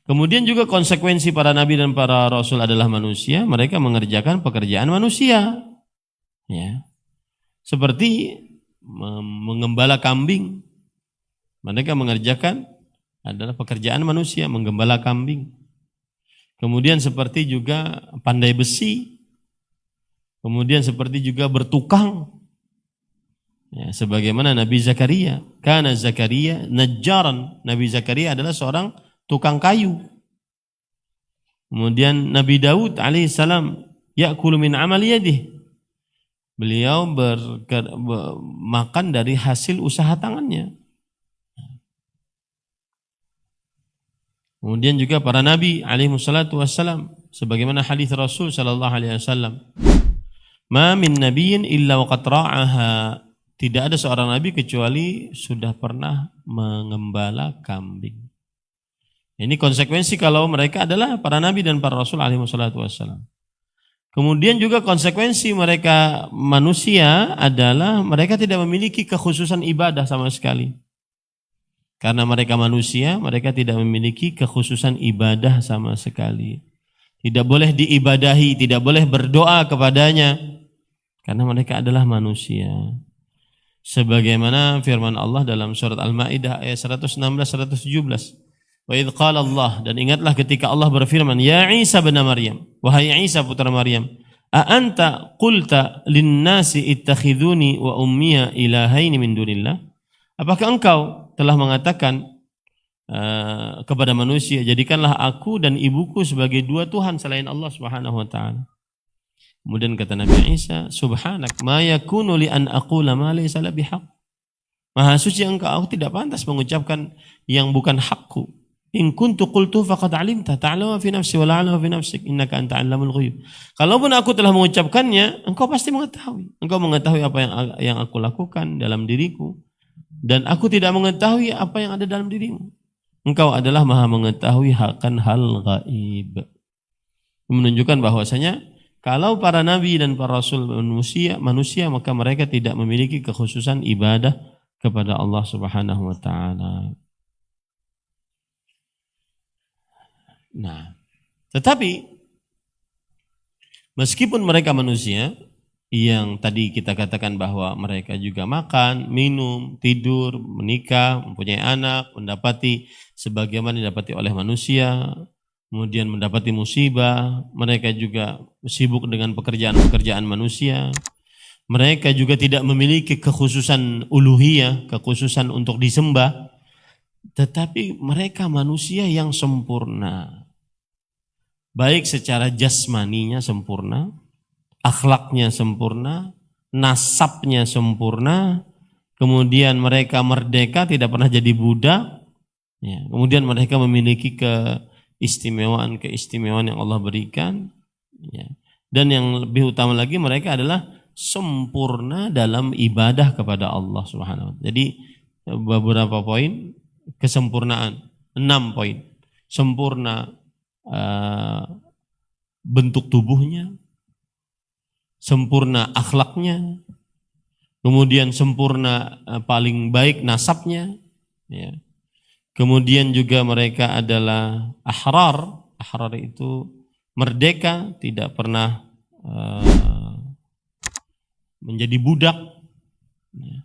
S1: Kemudian juga konsekuensi para nabi dan para rasul adalah manusia, mereka mengerjakan pekerjaan manusia. Ya. Seperti menggembala kambing. Mereka mengerjakan adalah pekerjaan manusia, menggembala kambing. Kemudian seperti juga pandai besi. Kemudian seperti juga bertukang. Ya, sebagaimana Nabi Zakaria, kana Zakaria najjaran. Nabi Zakaria adalah seorang tukang kayu. Kemudian Nabi Daud alaihissalam ya'kulu min amal yadih. Beliau makan dari hasil usaha tangannya. Kemudian juga para nabi alaihi wassalatu wassalam, sebagaimana hadis Rasul sallallahu alaihi wasallam, "Ma min nabiyyin illa waqad ra'aha." Tidak ada seorang nabi kecuali sudah pernah mengembala kambing. Ini konsekuensi kalau mereka adalah para nabi dan para rasul alaihi wassalatu wassalam. Kemudian juga konsekuensi mereka manusia adalah mereka tidak memiliki kekhususan ibadah sama sekali. Karena mereka manusia, mereka tidak memiliki kekhususan ibadah sama sekali. Tidak boleh diibadahi, tidak boleh berdoa kepadanya. Karena mereka adalah manusia. Sebagaimana firman Allah dalam surat Al-Ma'idah ayat 116-117. Wa idh qala Allah, dan ingatlah ketika Allah berfirman, ya Isa bin Maryam, wahai Isa putra Maryam, a anta qulta lin-nasi ittakhiduni wa ummiya ilahaini min dunillah? Apakah engkau telah mengatakan kepada manusia, jadikanlah aku dan ibuku sebagai dua Tuhan selain Allah Subhanahu wa taala? Kemudian kata Nabi Isa, subhanak ma yakunu li an aqula ma laysa la bihaq. Maha suci engkau, aku tidak pantas mengucapkan yang bukan hakku. In kuntu qultu faqad alimta ta'lamu fi nafsi wa la a'lamu fi nafsik innaka anta 'allamul ghuyub. Kalaupun aku telah mengucapkannya, engkau pasti mengetahui. Engkau mengetahui apa yang aku lakukan dalam diriku, dan aku tidak mengetahui apa yang ada dalam dirimu. Engkau adalah Maha mengetahui akan hal gaib. Menunjukkan bahwasanya kalau para nabi dan para rasul manusia, maka mereka tidak memiliki kekhususan ibadah kepada Allah Subhanahu wa taala. Nah, tetapi meskipun mereka manusia yang tadi kita katakan bahwa mereka juga makan, minum, tidur, menikah, mempunyai anak, mendapati sebagaimana didapati oleh manusia, kemudian mendapati musibah, mereka juga sibuk dengan pekerjaan-pekerjaan manusia. Mereka juga tidak memiliki kekhususan uluhiyah, kekhususan untuk disembah, tetapi mereka manusia yang sempurna. Baik secara jasmaninya sempurna, akhlaknya sempurna, nasabnya sempurna, kemudian mereka merdeka, tidak pernah jadi budak, ya, kemudian mereka memiliki keistimewaan yang Allah berikan, ya. Dan yang lebih utama lagi, mereka adalah sempurna dalam ibadah kepada Allah Subhanahu wa taala. Jadi beberapa poin kesempurnaan, 6 poin. Sempurna bentuk tubuhnya, sempurna akhlaknya, kemudian sempurna paling baik nasabnya, ya. Kemudian juga mereka adalah ahrar. Ahrar itu merdeka, tidak pernah menjadi budak, ya.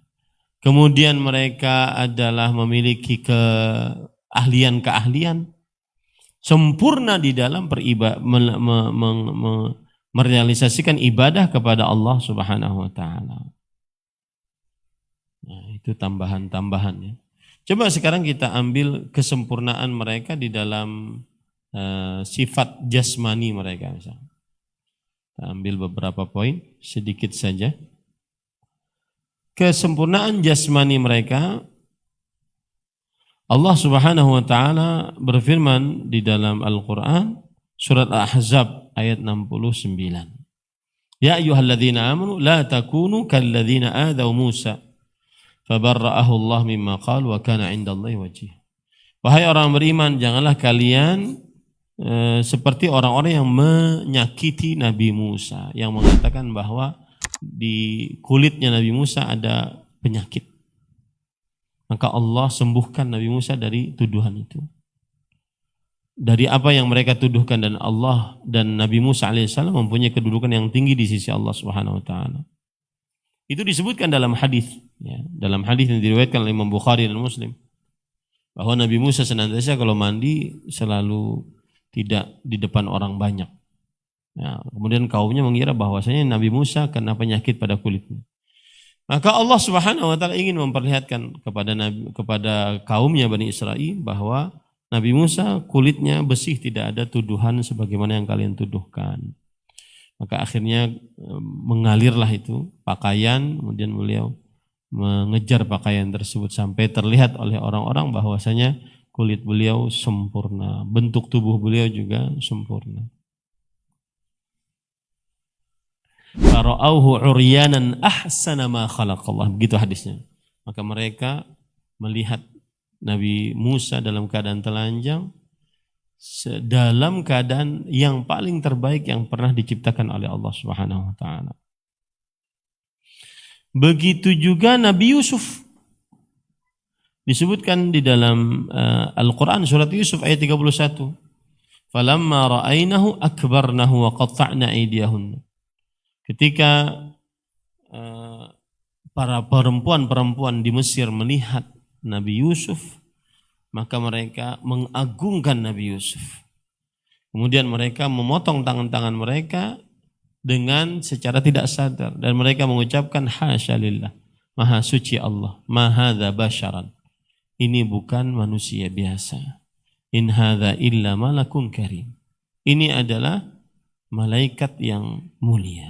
S1: Kemudian mereka adalah memiliki keahlian-keahlian, sempurna di dalam merealisasikan ibadah kepada Allah Subhanahu wa taala. Nah, itu tambahan-tambahannya. Coba sekarang kita ambil kesempurnaan mereka di dalam sifat jasmani mereka misalnya. Kita ambil beberapa poin sedikit saja. Kesempurnaan jasmani mereka, Allah Subhanahu wa taala berfirman di dalam Al-Qur'an surat Al-Ahzab ayat 69. Ya ayyuhalladzina amanu la takunu kalladzina adaw Musa fabarra'ahu Allah mimma qalu wa kana 'indallahi wajih. Wahai orang beriman, janganlah kalian seperti orang-orang yang menyakiti Nabi Musa, yang mengatakan bahwa di kulitnya Nabi Musa ada penyakit. Maka Allah sembuhkan Nabi Musa dari tuduhan itu. Dari apa yang mereka tuduhkan, dan Allah dan Nabi Musa alaihissalam mempunyai kedudukan yang tinggi di sisi Allah Subhanahu wa taala. Itu disebutkan dalam hadis, ya, dalam hadis yang diriwayatkan oleh Imam Bukhari dan Muslim, bahwa Nabi Musa senantiasa kalau mandi selalu tidak di depan orang banyak. Ya, kemudian kaumnya mengira bahwasanya Nabi Musa kena penyakit pada kulitnya. Maka Allah Subhanahu wa taala ingin memperlihatkan kepada kaumnya Bani Israel bahwa Nabi Musa kulitnya bersih, tidak ada tuduhan sebagaimana yang kalian tuduhkan. Maka akhirnya mengalirlah itu pakaian, kemudian beliau mengejar pakaian tersebut sampai terlihat oleh orang-orang bahwasanya kulit beliau sempurna, bentuk tubuh beliau juga sempurna. Fara'auhu 'uryanan ahsana ma khalaqallah, begitu hadisnya. Maka mereka melihat Nabi Musa dalam keadaan telanjang, dalam keadaan yang paling terbaik yang pernah diciptakan oleh Allah Subhanahu wa taala. Begitu juga Nabi Yusuf. Disebutkan di dalam Al-Qur'an surat Yusuf ayat 31. Falamma ra'ainahu akbarnahu wa qatta'na aydiyahunna. Ketika para perempuan-perempuan di Mesir melihat Nabi Yusuf, maka mereka mengagungkan Nabi Yusuf. Kemudian mereka memotong tangan-tangan mereka dengan secara tidak sadar, dan mereka mengucapkan hasya lillah, maha suci Allah, ma hadza basyaran, ini bukan manusia biasa, in hadza illa malakun karim, ini adalah malaikat yang mulia.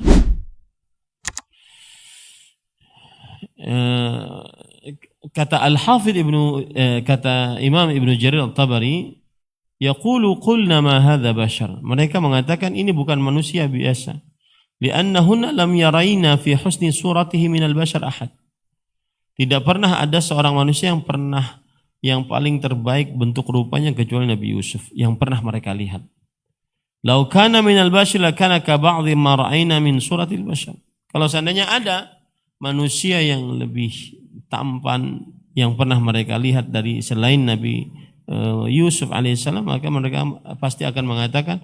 S1: Kata Al-Hafidh kata Imam Ibnu Jarir At-Tabari, yaqulu qulna ma hadza bashar, mereka mengatakan ini bukan manusia biasa, li'annahunna lam yaraina fi husni suratihi minal bashar ahad, tidak pernah ada seorang manusia yang paling terbaik bentuk rupanya kecuali Nabi Yusuf yang pernah mereka lihat. Lau kana minal bashar lakana ka ba'dhi ma ra'aina min suratil bashar, kalau seandainya ada manusia yang lebih tampan yang pernah mereka lihat dari selain Nabi Yusuf alaihissalam, maka mereka pasti akan mengatakan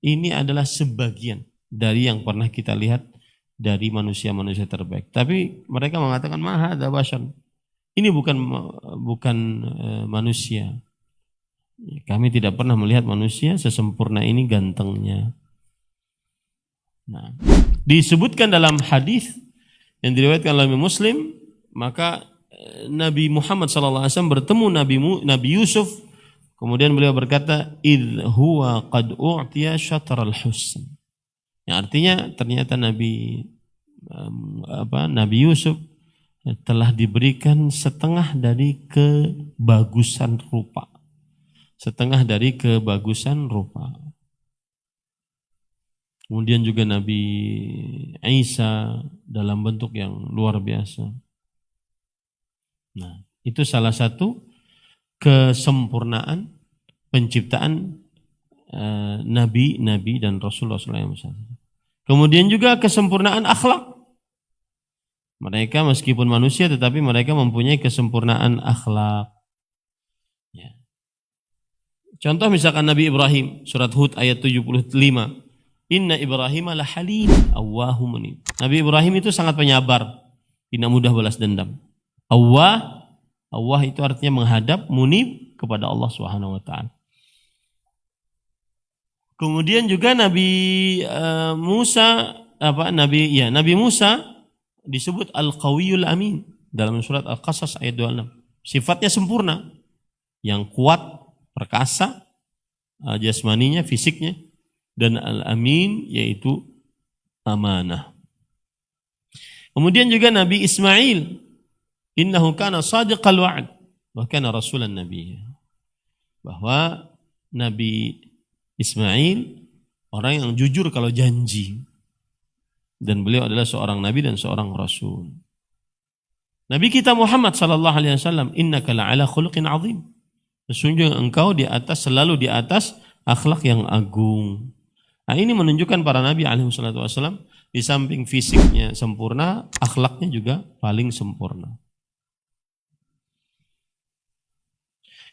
S1: ini adalah sebagian dari yang pernah kita lihat dari manusia-manusia terbaik. Tapi mereka mengatakan ma hadza bashar, ini bukan manusia. Kami tidak pernah melihat manusia sesempurna ini gantengnya. Nah, disebutkan dalam hadis yang diriwayatkan oleh Muslim, maka Nabi Muhammad SAW bertemu Nabi Yusuf, kemudian beliau berkata, idh huwa qad u'tiya syatral husn. Yang artinya ternyata Nabi Yusuf telah diberikan setengah dari kebagusan rupa. Setengah dari kebagusan rupa. Kemudian juga Nabi Isa dalam bentuk yang luar biasa. Nah, itu salah satu kesempurnaan penciptaan nabi-nabi dan Rasulullah SAW. Kemudian juga kesempurnaan akhlak. Mereka meskipun manusia tetapi mereka mempunyai kesempurnaan akhlak. Ya. Contoh misalkan Nabi Ibrahim, surat Hud ayat 75. Inna Ibrahim la halim awwahum munib. Nabi Ibrahim itu sangat penyabar, tidak mudah balas dendam. Allah itu artinya menghadap, munib kepada Allah Subhanahu wa taala. Kemudian juga Nabi Musa disebut Al-Qawiyul Amin dalam surat Al-Qasas ayat 26. Sifatnya sempurna, yang kuat, perkasa, jasmaninya, fisiknya, dan Al-Amin yaitu amanah. Kemudian juga Nabi Ismail, innahu kana sadiqal wa'd wa kana rasulan nabiyya. Bahwa Nabi Ismail orang yang jujur kalau janji, dan beliau adalah seorang nabi dan seorang rasul. Nabi kita Muhammad sallallahu alaihi wasallam, innaka la'ala khuluqin azim. Sesungguhnya engkau selalu di atas akhlak yang agung. Nah, ini menunjukkan para nabi alaihi salatu wassalam di samping fisiknya sempurna, akhlaknya juga paling sempurna.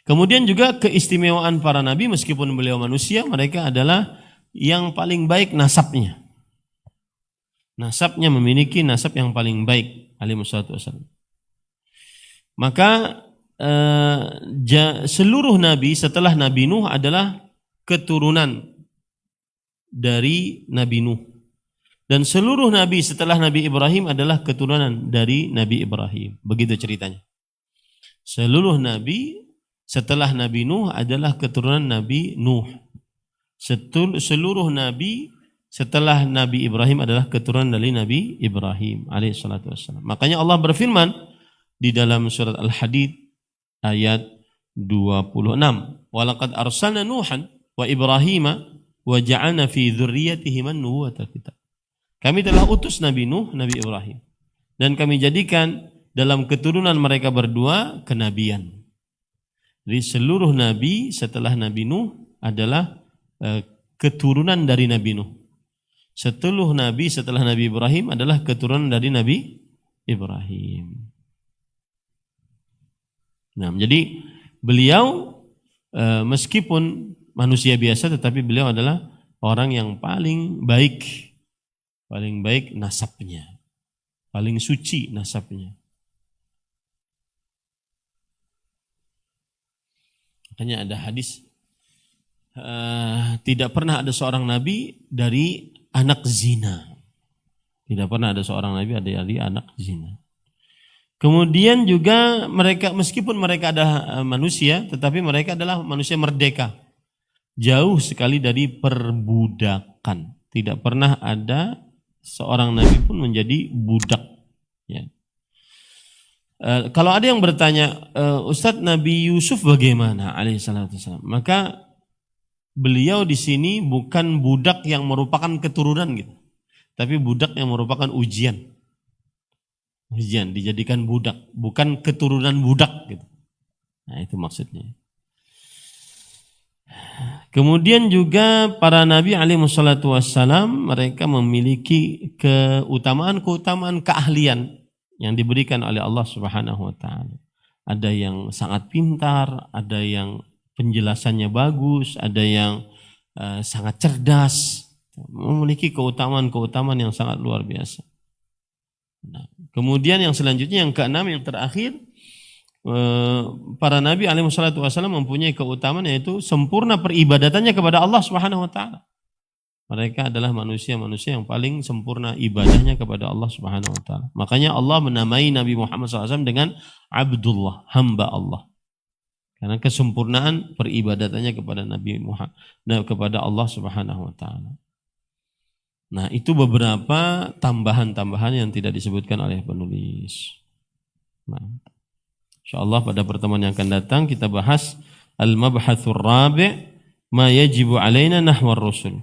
S1: Kemudian juga keistimewaan para nabi, meskipun beliau manusia, mereka adalah yang paling baik nasabnya. Nasabnya memiliki nasab yang paling baik alaihi salatu wassalam. Maka seluruh nabi setelah Nabi Nuh adalah keturunan dari Nabi Nuh. Dan seluruh nabi setelah Nabi Ibrahim adalah keturunan dari Nabi Ibrahim. Begitu ceritanya. Seluruh nabi setelah Nabi Nuh adalah keturunan Nabi Nuh. Seluruh nabi setelah Nabi Ibrahim adalah keturunan dari Nabi Ibrahim alaihissalatu wassalam. Makanya Allah berfirman di dalam surat Al-Hadid ayat 26. Walaqad arsalna Nuhan wa Ibrahima wa ja'alna fi dzurriyyatihima an-nubuwwata kitab. Kami telah utus Nabi Nuh, Nabi Ibrahim, dan kami jadikan dalam keturunan mereka berdua kenabian. Jadi seluruh nabi setelah Nabi Nuh adalah keturunan dari Nabi Nuh. Seluruh nabi setelah Nabi Ibrahim adalah keturunan dari Nabi Ibrahim. Nah, jadi beliau meskipun manusia biasa, tetapi beliau adalah orang yang paling baik nasabnya, paling suci nasabnya. Makanya ada hadis, tidak pernah ada seorang nabi dari anak zina. Tidak pernah ada seorang nabi dari anak zina. Kemudian juga mereka, meskipun mereka adalah manusia, tetapi mereka adalah manusia merdeka. Jauh sekali dari perbudakan. Tidak pernah ada seorang nabi pun menjadi budak. Ya. Kalau ada yang bertanya, Ustadz Nabi Yusuf bagaimana? Alaihissalatu wassalam. Maka beliau di sini bukan budak yang merupakan keturunan gitu, tapi budak yang merupakan ujian. Ujian, dijadikan budak, bukan keturunan budak gitu. Nah, itu maksudnya. Kemudian juga para nabi alaihi wassalatu wassalam, mereka memiliki keutamaan keahlian yang diberikan oleh Allah Subhanahu wa taala. Ada yang sangat pintar, ada yang penjelasannya bagus, ada yang sangat cerdas, memiliki keutamaan yang sangat luar biasa. Nah, kemudian yang selanjutnya, yang keenam, yang terakhir, para nabi alaihi wassalatu wassalam mempunyai keutamaan, yaitu sempurna peribadatannya kepada Allah Subhanahu wa taala. Mereka adalah manusia-manusia yang paling sempurna ibadahnya kepada Allah Subhanahu wa taala. Makanya Allah menamai Nabi Muhammad SAW dengan Abdullah, hamba Allah. Karena kesempurnaan peribadatannya kepada Nabi Muhammad, kepada Allah Subhanahu wa taala. Nah, itu beberapa tambahan-tambahan yang tidak disebutkan oleh penulis. Nah, insyaallah pada pertemuan yang akan datang kita bahas al-mabhatsur rabi' ma yajibu alaina nahwar rusul.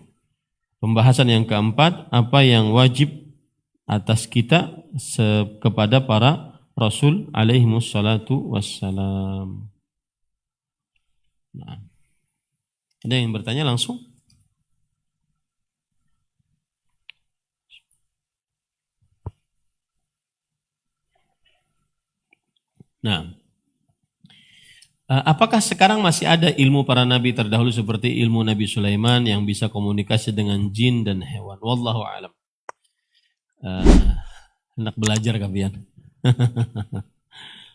S1: Pembahasan yang keempat, apa yang wajib atas kita kepada para rasul alaihi wassalatu wassalam. Nah, ada yang bertanya langsung? Nah, apakah sekarang masih ada ilmu para nabi terdahulu seperti ilmu Nabi Sulaiman yang bisa komunikasi dengan jin dan hewan? Wallahu a'lam. Hendak belajar kalian.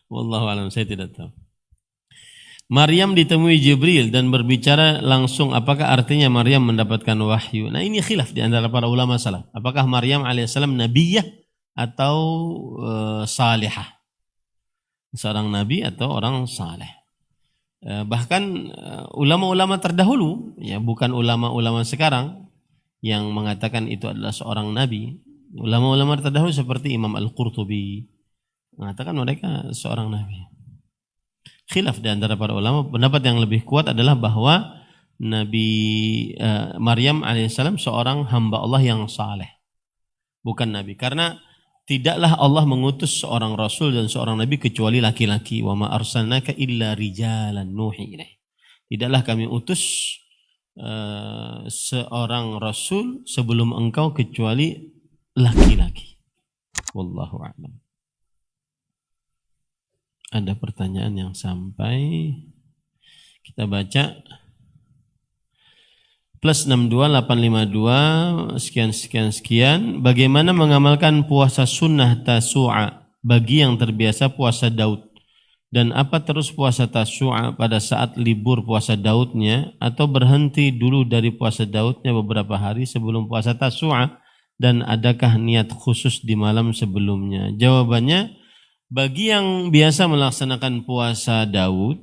S1: Wallahu a'lam, saya tidak tahu. Maryam ditemui Jibril dan berbicara langsung. Apakah artinya Maryam mendapatkan wahyu? Nah, ini khilaf di antara para ulama salaf. Apakah Maryam alaihissalam nabiyah atau salihah? Seorang nabi atau orang saleh. Bahkan ulama-ulama terdahulu, ya bukan ulama-ulama sekarang yang mengatakan itu adalah seorang nabi. Ulama-ulama terdahulu seperti Imam Al-Qurtubi mengatakan mereka seorang nabi. Khilaf di antara para ulama. Pendapat yang lebih kuat adalah bahwa Nabi Maryam alaihissalam seorang hamba Allah yang saleh, bukan nabi. Karena tidaklah Allah mengutus seorang rasul dan seorang nabi kecuali laki-laki. Wa ma arsalnaka illa rijalan nuhi ilaih. Tidaklah kami utus seorang rasul sebelum engkau kecuali laki-laki. Wallahu a'lam. Ada pertanyaan yang sampai, kita baca. Plus 62852 sekian. Bagaimana mengamalkan puasa sunnah Tasu'a bagi yang terbiasa puasa Daud? Dan apa terus puasa Tasu'a pada saat libur puasa Daudnya, atau berhenti dulu dari puasa Daudnya beberapa hari sebelum puasa Tasu'a? Dan adakah niat khusus di malam sebelumnya? Jawabannya, bagi yang biasa melaksanakan puasa Daud,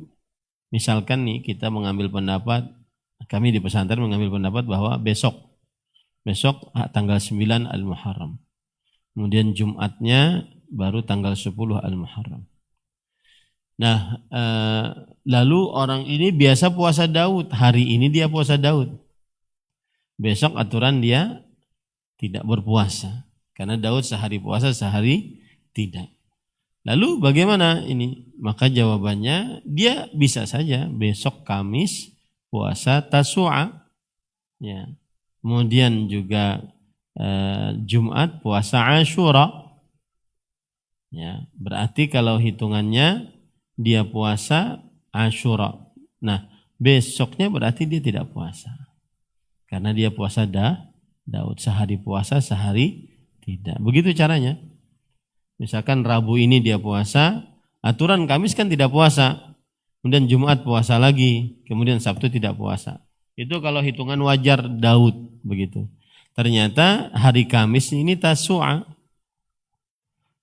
S1: misalkan nih kita mengambil pendapat, kami di pesantren mengambil pendapat bahwa besok tanggal 9 Al-Muharram. Kemudian Jumatnya baru tanggal 10 Al-Muharram. Nah, lalu orang ini biasa puasa Daud, hari ini dia puasa Daud. Besok aturan dia tidak berpuasa, karena Daud sehari puasa, sehari tidak. Lalu bagaimana ini? Maka jawabannya, dia bisa saja besok Kamis puasa Tasu'a, ya. Kemudian juga Jumat puasa Ashura, ya. Berarti kalau hitungannya dia puasa Ashura, nah besoknya berarti dia tidak puasa, karena dia puasa Daud, sehari puasa, sehari tidak. Begitu caranya. Misalkan Rabu ini dia puasa, aturan Kamis kan tidak puasa, kemudian Jumat puasa lagi, kemudian Sabtu tidak puasa. Itu kalau hitungan wajar Daud, begitu. Ternyata hari Kamis ini Tasu'a,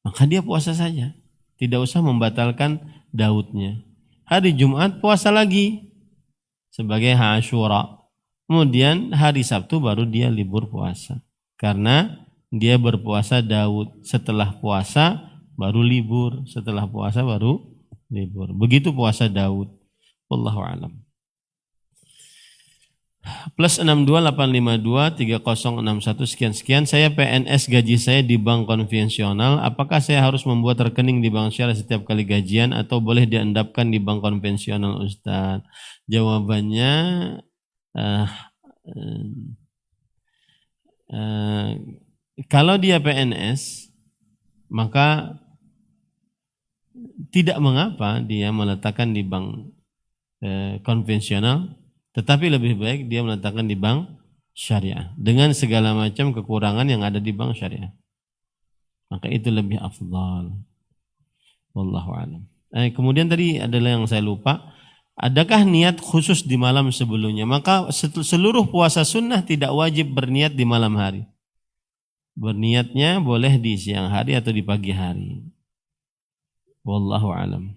S1: maka dia puasa saja, tidak usah membatalkan Daudnya. Hari Jumat puasa lagi sebagai Ashura. Kemudian hari Sabtu baru dia libur puasa, karena dia berpuasa Daud, setelah puasa baru libur, setelah puasa baru libur. Begitu puasa Daud. Wallahu a'lam. Plus 628523061 sekian. Saya PNS, gaji saya di bank konvensional. Apakah saya harus membuat rekening di bank syariah setiap kali gajian, atau boleh diendapkan di bank konvensional, Ustaz? Jawabannya, kalau dia PNS, maka tidak mengapa dia meletakkan di bank konvensional, tetapi lebih baik dia meletakkan di bank syariah dengan segala macam kekurangan yang ada di bank syariah. Maka itu lebih afdal. Wallahu a'lam. Kemudian tadi adalah yang saya lupa, adakah niat khusus di malam sebelumnya? Maka seluruh puasa sunnah tidak wajib berniat di malam hari. Berniatnya boleh di siang hari atau di pagi hari. Wallahu a'lam.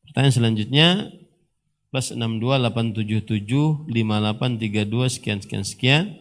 S1: Pertanyaan selanjutnya, plus 628775832 sekian.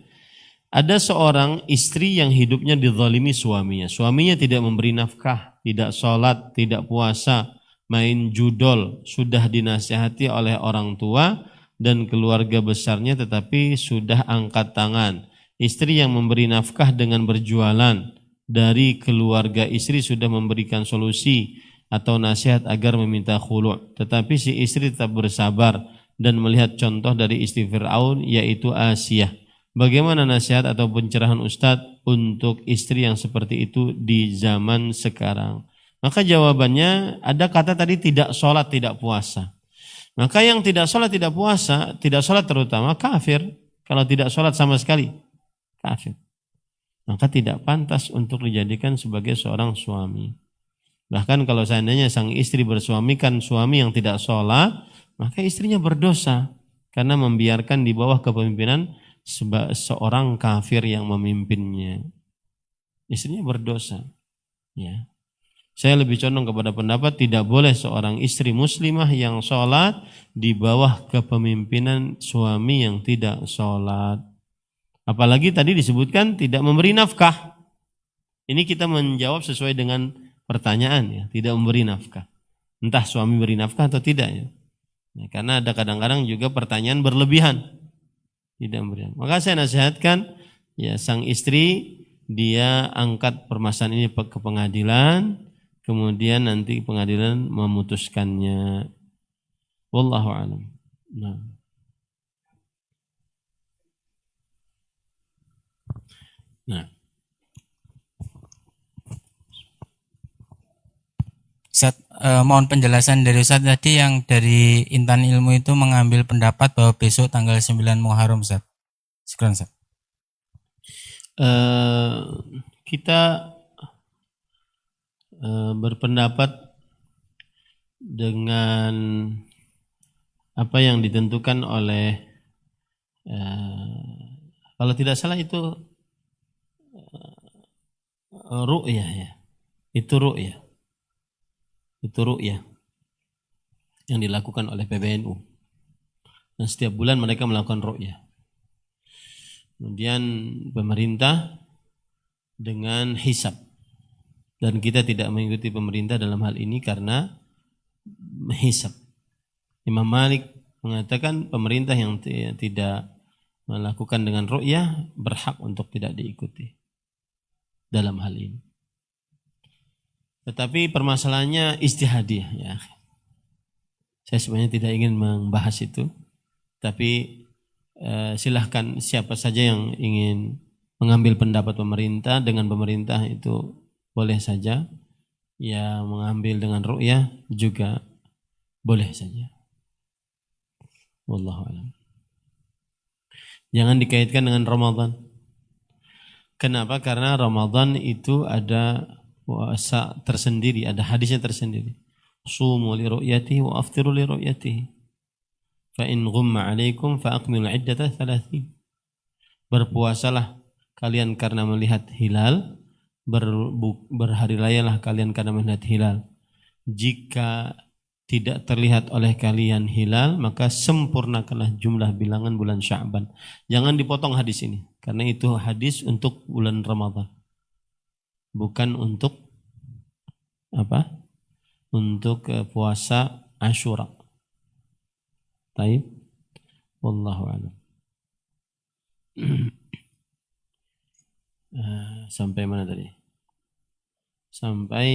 S1: Ada seorang istri yang hidupnya dizalimi suaminya. Suaminya tidak memberi nafkah, tidak sholat, tidak puasa, main judol, sudah dinasihati oleh orang tua dan keluarga besarnya, tetapi sudah angkat tangan. Istri yang memberi nafkah dengan berjualan, dari keluarga istri sudah memberikan solusi atau nasihat agar meminta khulu', tetapi si istri tetap bersabar dan melihat contoh dari istri Fir'aun, yaitu Asiyah. Bagaimana nasihat atau pencerahan Ustadz untuk istri yang seperti itu di zaman sekarang? Maka jawabannya, ada kata tadi tidak sholat, tidak puasa. Maka yang tidak sholat, tidak puasa, tidak sholat terutama kafir. Kalau tidak sholat sama sekali, kafir. Maka tidak pantas untuk dijadikan sebagai seorang suami. Bahkan kalau seandainya sang istri bersuamikan suami yang tidak sholat, maka istrinya berdosa karena membiarkan di bawah kepemimpinan seorang kafir yang memimpinnya. Istrinya berdosa. Ya. Saya lebih condong kepada pendapat tidak boleh seorang istri muslimah yang sholat di bawah kepemimpinan suami yang tidak sholat. Apalagi tadi disebutkan tidak memberi nafkah. Ini kita menjawab sesuai dengan pertanyaan, ya, tidak memberi nafkah. Entah suami beri nafkah atau tidak, ya. Ya, karena ada kadang-kadang juga pertanyaan berlebihan. Tidak memberi nafkah. Maka saya nasihatkan, ya, sang istri dia angkat permasalahan ini ke pengadilan, kemudian nanti pengadilan memutuskannya. Wallahu a'lam. Nah. Nah,
S3: Ustaz, mohon penjelasan dari Ustaz tadi yang dari Intan Ilmu itu mengambil pendapat bahwa besok tanggal 9 Muharram, Ustaz. Syukran, Ustaz.
S1: Kita berpendapat dengan apa yang ditentukan oleh kalau tidak salah itu ru'yah ya. Itu ru'yah yang dilakukan oleh PBNU. Dan setiap bulan mereka melakukan ru'yah. Kemudian pemerintah dengan hisab. Dan kita tidak mengikuti pemerintah dalam hal ini karena hisab. Imam Malik mengatakan pemerintah yang tidak melakukan dengan ru'yah berhak untuk tidak diikuti dalam hal ini. Tetapi permasalahannya ijtihadiyah ya. Saya sebenarnya tidak ingin membahas itu, tapi silahkan siapa saja yang ingin mengambil pendapat pemerintah dengan pemerintah itu boleh saja, ya mengambil dengan ru'yah juga boleh saja. Wallahu a'lam. Jangan dikaitkan dengan Ramadan. Kenapa? Karena Ramadan itu ada puasa tersendiri, ada hadisnya tersendiri. Sumu li ru'yatihi wa aftiru li ru'yatihi. Fa in ghumma 'alaikum fa aqmilu 'iddata 30. Berpuasalah kalian karena melihat hilal, berhari rayalah kalian karena melihat hilal. Jika tidak terlihat oleh kalian hilal, maka sempurnakanlah jumlah bilangan bulan Sya'ban. Jangan dipotong hadis ini, karena itu hadis untuk bulan Ramadan. Bukan untuk apa? Untuk puasa Asyura. Baik. Wallahu a'lam. Sampai mana tadi? Sampai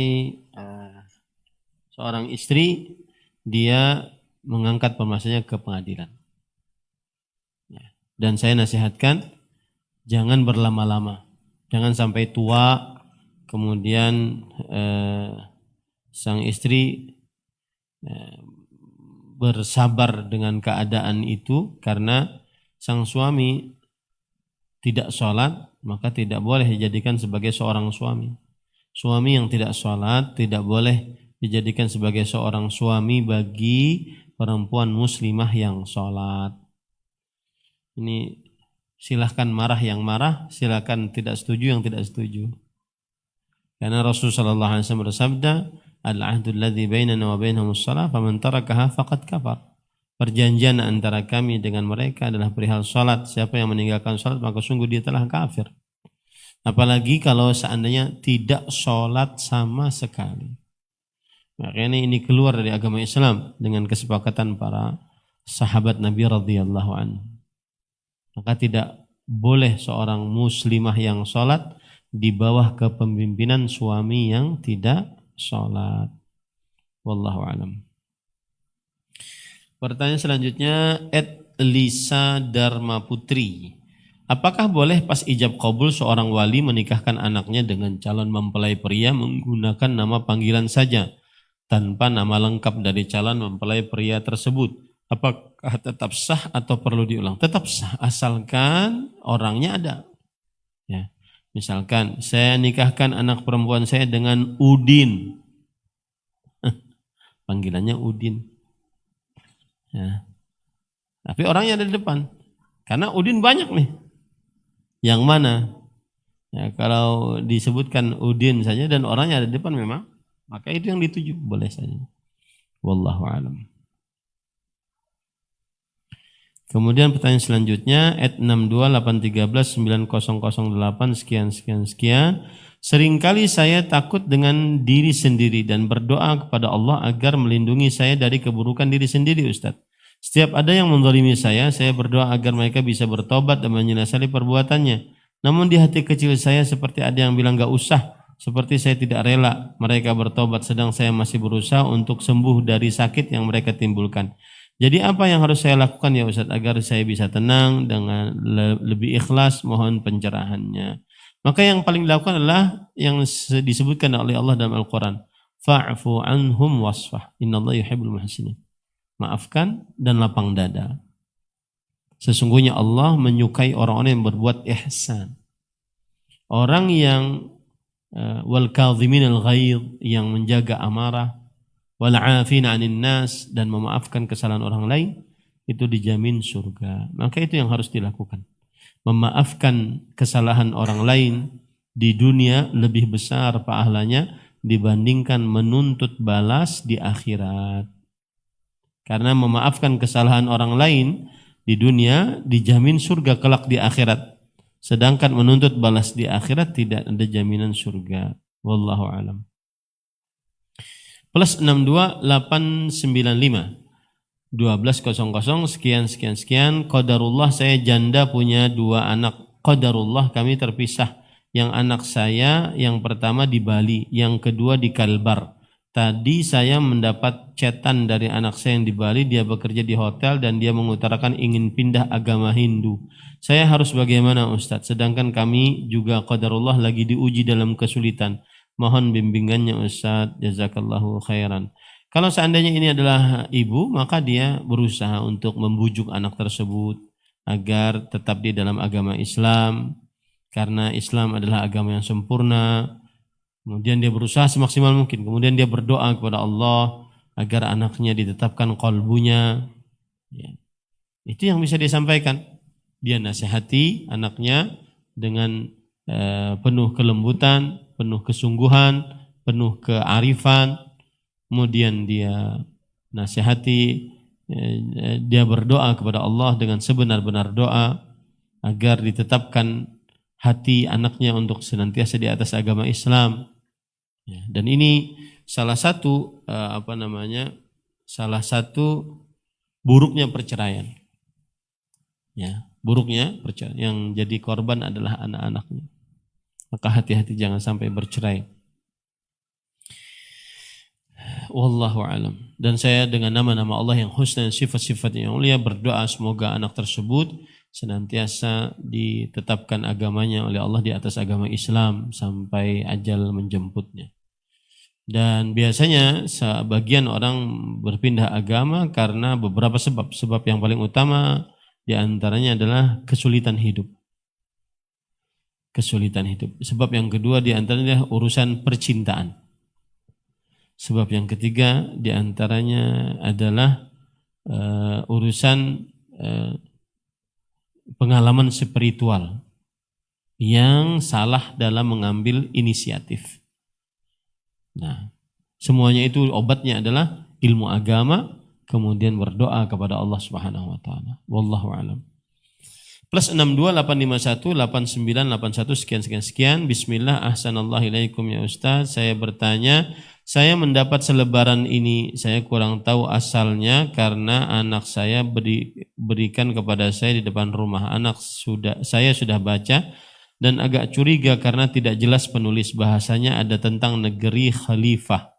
S1: seorang istri dia mengangkat permasalahannya ke pengadilan. Dan saya nasihatkan jangan berlama-lama. Jangan sampai tua kemudian sang istri bersabar dengan keadaan itu karena sang suami tidak sholat, maka tidak boleh dijadikan sebagai seorang suami. Suami yang tidak sholat tidak boleh dijadikan sebagai seorang suami bagi perempuan muslimah yang sholat. Ini silahkan marah yang marah, silahkan tidak setuju yang tidak setuju. Karena Rasulullah SAW bersabda, Al-ahdu alladhi bainana wa bainahumus shalah, faman tarakaha faqad kafar. Perjanjian antara kami dengan mereka adalah perihal salat. Siapa yang meninggalkan salat maka sungguh dia telah kafir. Apalagi kalau seandainya tidak salat sama sekali. Makanya ini keluar dari agama Islam dengan kesepakatan para sahabat Nabi radhiyallahu anhu. Maka tidak boleh seorang muslimah yang salat di bawah kepemimpinan suami yang tidak salat. Wallahu a'lam. Pertanyaan selanjutnya Lisa Dharma Putri. Apakah boleh pas ijab qabul seorang wali menikahkan anaknya dengan calon mempelai pria menggunakan nama panggilan saja tanpa nama lengkap dari calon mempelai pria tersebut? Apakah tetap sah atau perlu diulang? Tetap sah asalkan orangnya ada. Ya. Misalkan saya nikahkan anak perempuan saya dengan Udin. Panggilannya Udin. Ya. Tapi orangnya ada di depan. Karena Udin banyak nih. Yang mana? Ya, kalau disebutkan Udin saja dan orangnya ada di depan memang, maka itu yang dituju, boleh saja. Wallahu a'lam. Kemudian pertanyaan selanjutnya @628139008 sekian. Seringkali saya takut dengan diri sendiri dan berdoa kepada Allah agar melindungi saya dari keburukan diri sendiri, Ustaz. Setiap ada yang menzalimi saya berdoa agar mereka bisa bertobat dan menyesali perbuatannya. Namun di hati kecil saya seperti ada yang bilang gak usah, seperti saya tidak rela mereka bertobat sedang saya masih berusaha untuk sembuh dari sakit yang mereka timbulkan. Jadi apa yang harus saya lakukan ya Ustaz agar saya bisa tenang dengan lebih ikhlas? Mohon pencerahannya. Maka yang paling dilakukan adalah yang disebutkan oleh Allah dalam Al-Quran. Fa'fu anhum wasfah. Innallaha yuhibbul muhsinin. Maafkan dan lapang dada. Sesungguhnya Allah menyukai orang-orang yang berbuat ihsan. Orang yang wal kadhiminal ghaidh, yang menjaga amarah, wal 'afina 'anil nas, dan memaafkan kesalahan orang lain, itu dijamin surga. Maka itu yang harus dilakukan. Memaafkan kesalahan orang lain di dunia lebih besar pahalanya dibandingkan menuntut balas di akhirat. Karena memaafkan kesalahan orang lain di dunia dijamin surga kelak di akhirat. Sedangkan menuntut balas di akhirat tidak ada jaminan surga. Wallahu alam. Plus 62895 1200 sekian. Qadarullah saya janda punya 2 anak. Qadarullah kami terpisah. Yang anak saya yang pertama di Bali, yang kedua di Kalbar. Tadi saya mendapat chatan dari anak saya yang di Bali, dia bekerja di hotel dan dia mengutarakan ingin pindah agama Hindu. Saya harus bagaimana Ustadz? Sedangkan kami juga qadarullah lagi diuji dalam kesulitan. Mohon bimbingannya Ustadz, jazakallahu khairan. Kalau seandainya ini adalah ibu, maka dia berusaha untuk membujuk anak tersebut agar tetap di dalam agama Islam, karena Islam adalah agama yang sempurna. Kemudian dia berusaha semaksimal mungkin. Kemudian dia berdoa kepada Allah agar anaknya ditetapkan qalbunya. Ya. Itu yang bisa disampaikan. Dia nasihati anaknya dengan penuh kelembutan, penuh kesungguhan, penuh kearifan. Kemudian dia nasihati, dia berdoa kepada Allah dengan sebenar-benar doa agar ditetapkan hati anaknya untuk senantiasa di atas agama Islam. Ya, dan ini salah satu salah satu buruknya perceraian. Ya, buruknya perceraian. Yang jadi korban adalah anak-anaknya. Maka hati-hati jangan sampai bercerai. Wallahu alam. Dan saya dengan nama-nama Allah yang husna dan sifat-sifat yang mulia berdoa semoga anak tersebut senantiasa ditetapkan agamanya oleh Allah di atas agama Islam sampai ajal menjemputnya. Dan biasanya sebagian orang berpindah agama karena beberapa sebab. Sebab yang paling utama di antaranya adalah kesulitan hidup. Kesulitan hidup. Sebab yang kedua di antaranya adalah urusan percintaan. Sebab yang ketiga di antaranya adalah urusan pengalaman spiritual yang salah dalam mengambil inisiatif. Nah, semuanya itu obatnya adalah ilmu agama, kemudian berdoa kepada Allah Subhanahu wa taala. Wallahu alam. Plus 62 851 8981 sekian. Bismillah, ahsanallahu ilaikum ya Ustaz. Saya bertanya, saya mendapat selebaran ini, saya kurang tahu asalnya karena anak saya berikan kepada saya di depan rumah. Saya sudah baca dan agak curiga karena tidak jelas penulis, bahasanya ada tentang negeri khalifah,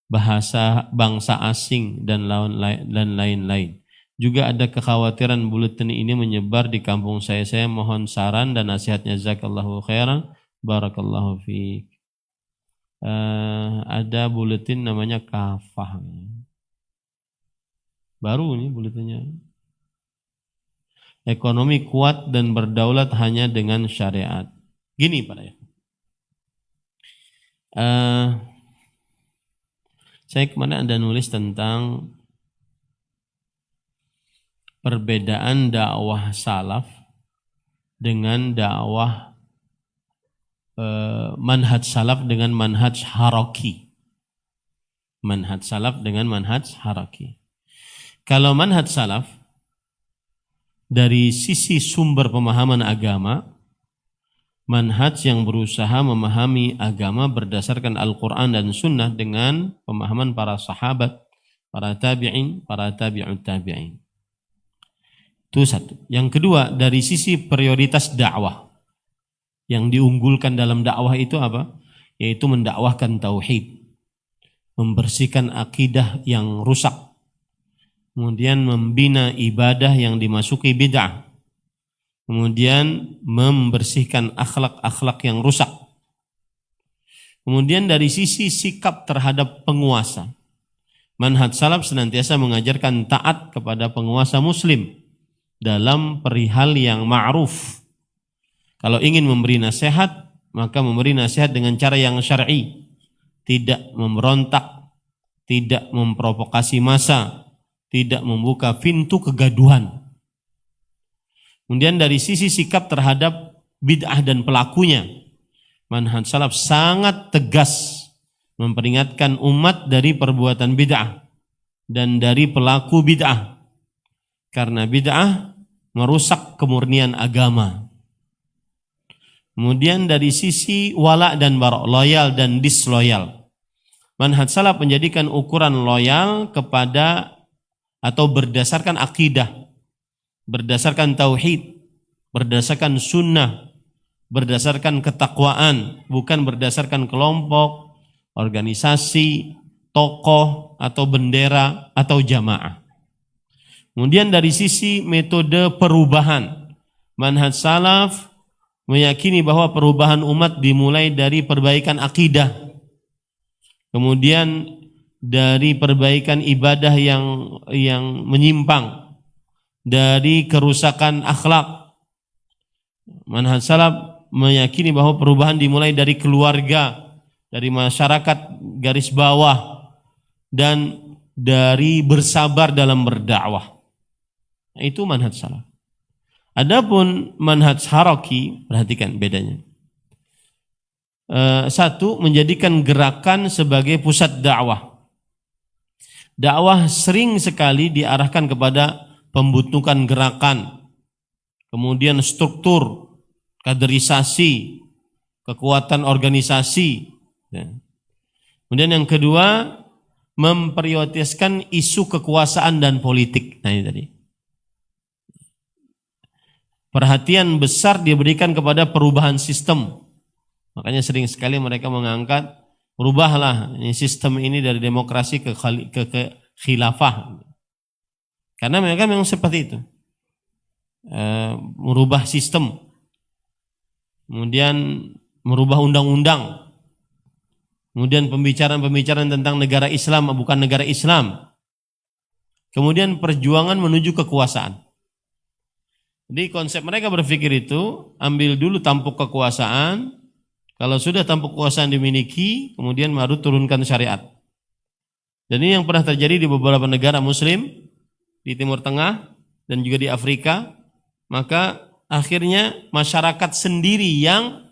S1: bahasa bangsa asing dan lain-lain. Juga ada kekhawatiran buletin ini menyebar di kampung saya. Saya mohon saran dan nasihatnya. Jazakallahu khairan. Barakallahu fiik. Ada buletin namanya kafah. Baru ini buletinnya. Ekonomi kuat dan berdaulat hanya dengan syariat. Gini Pak ya. Saya kemarin ada nulis tentang perbedaan dakwah salaf dengan dakwah manhaj salaf dengan manhaj haraki. Manhaj salaf dengan manhaj haraki. Kalau manhaj salaf dari sisi sumber pemahaman agama, manhaj yang berusaha memahami agama berdasarkan Al-Quran dan Sunnah dengan pemahaman para sahabat, para tabi'in, para tabi'ut tabi'in. Itu satu. Yang kedua, dari sisi prioritas dakwah. Yang diunggulkan dalam dakwah itu apa? Yaitu mendakwahkan tauhid, membersihkan akidah yang rusak, kemudian membina ibadah yang dimasuki bid'ah, Kemudian membersihkan akhlak-akhlak yang rusak. Kemudian dari sisi sikap terhadap penguasa, manhaj salaf senantiasa mengajarkan taat kepada penguasa muslim dalam perihal yang ma'ruf. Kalau ingin memberi nasihat, maka memberi nasihat dengan cara yang syar'i, tidak memberontak, tidak memprovokasi massa, tidak membuka pintu kegaduhan. Kemudian dari sisi sikap terhadap bid'ah dan pelakunya, manhaj salaf sangat tegas memperingatkan umat dari perbuatan bid'ah dan dari pelaku bid'ah. Karena bid'ah merusak kemurnian agama. Kemudian dari sisi wala dan bara, loyal dan disloyal, manhaj salaf menjadikan ukuran loyal kepada atau berdasarkan akidah, berdasarkan tauhid, berdasarkan sunnah, berdasarkan ketakwaan, bukan berdasarkan kelompok, organisasi, tokoh, atau bendera, atau jamaah. Kemudian dari sisi metode perubahan, manhaj salaf meyakini bahwa perubahan umat dimulai dari perbaikan akidah, kemudian dari perbaikan ibadah yang menyimpang, dari kerusakan akhlak. Manhaj salaf meyakini bahwa perubahan dimulai dari keluarga, dari masyarakat garis bawah, dan dari bersabar dalam berdakwah. Itu manhaj salaf. Adapun manhaj haraki, perhatikan bedanya. Satu, menjadikan gerakan sebagai pusat dakwah. Dakwah sering sekali diarahkan kepada pembentukan gerakan, kemudian struktur, kaderisasi, kekuatan organisasi. Kemudian yang kedua, memprioritaskan isu kekuasaan dan politik. Nah ini tadi. Perhatian besar diberikan kepada perubahan sistem. Makanya sering sekali mereka mengangkat, rubahlah sistem ini dari demokrasi ke khilafah. Karena mereka memang seperti itu, merubah sistem, kemudian merubah undang-undang, kemudian pembicaraan tentang negara Islam bukan negara Islam, kemudian perjuangan menuju kekuasaan. Jadi konsep mereka berpikir itu, ambil dulu tampuk kekuasaan, kalau sudah tampuk kekuasaan dimiliki, kemudian baru turunkan syariat. Dan ini yang pernah terjadi di beberapa negara muslim, di Timur Tengah dan juga di Afrika. Maka akhirnya masyarakat sendiri yang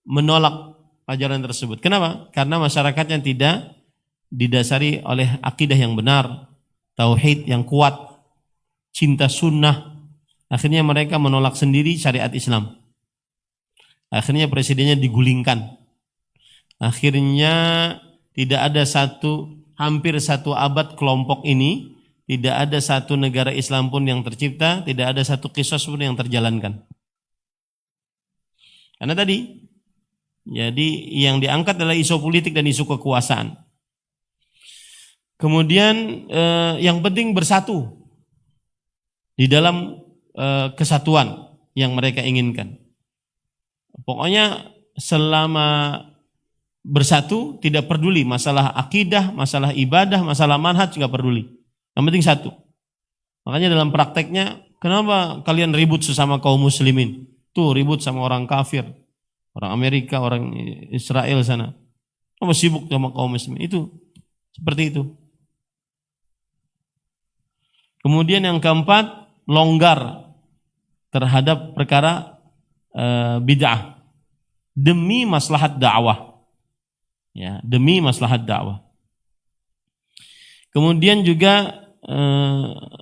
S1: menolak ajaran tersebut. Kenapa? Karena masyarakatnya tidak didasari oleh akidah yang benar, tauhid yang kuat, cinta sunnah. Akhirnya mereka menolak sendiri syariat Islam. Akhirnya presidennya digulingkan. Akhirnya tidak ada hampir satu abad kelompok ini, tidak ada satu negara Islam pun yang tercipta, tidak ada satu qisas pun yang terjalankan. Karena tadi, jadi yang diangkat adalah isu politik dan isu kekuasaan. Kemudian yang penting bersatu di dalam kesatuan yang mereka inginkan. Pokoknya selama bersatu tidak peduli masalah akidah, masalah ibadah, masalah manhaj nggak peduli. Yang penting satu. Makanya dalam prakteknya, kenapa kalian ribut sesama kaum muslimin? Tuh ribut sama orang kafir, orang Amerika, orang Israel sana. Kamu sibuk sama kaum muslimin? Itu seperti itu. Kemudian yang keempat, longgar terhadap perkara bid'ah demi maslahat dakwah. Ya, demi maslahat dakwah. Kemudian juga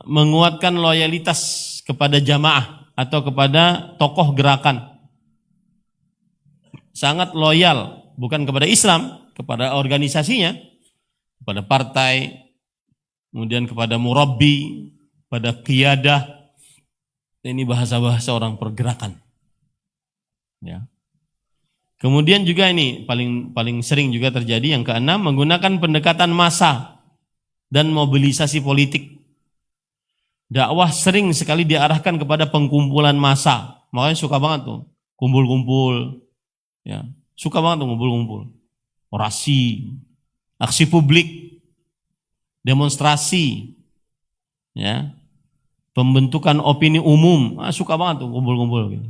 S1: menguatkan loyalitas kepada jamaah atau kepada tokoh gerakan. Sangat loyal, bukan kepada Islam, kepada organisasinya, kepada partai, kemudian kepada murabbi, pada qiyadah. Ini bahasa-bahasa orang pergerakan. Ya. Kemudian juga ini paling sering juga terjadi, yang keenam, menggunakan pendekatan massa dan mobilisasi politik. Dakwah sering sekali diarahkan kepada pengkumpulan massa. Makanya suka banget tuh kumpul-kumpul, ya, suka banget tuh kumpul-kumpul. Orasi, aksi publik, demonstrasi, ya, pembentukan opini umum, suka banget tuh kumpul-kumpul gitu.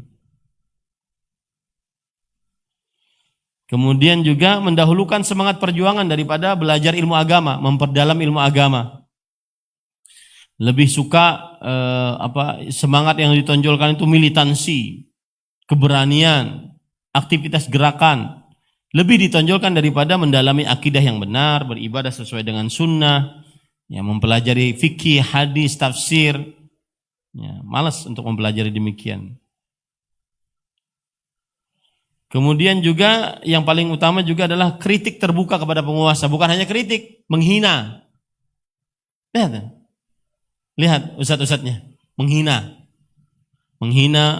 S1: Kemudian juga mendahulukan semangat perjuangan daripada belajar ilmu agama, memperdalam ilmu agama. Lebih suka semangat yang ditonjolkan itu militansi, keberanian, aktivitas gerakan. Lebih ditonjolkan daripada mendalami akidah yang benar, beribadah sesuai dengan sunnah, ya, mempelajari fikih, hadis, tafsir. Ya, malas untuk mempelajari demikian. Kemudian juga yang paling utama juga adalah kritik terbuka kepada penguasa, bukan hanya kritik, menghina. Lihat ustadz-ustadznya, menghina,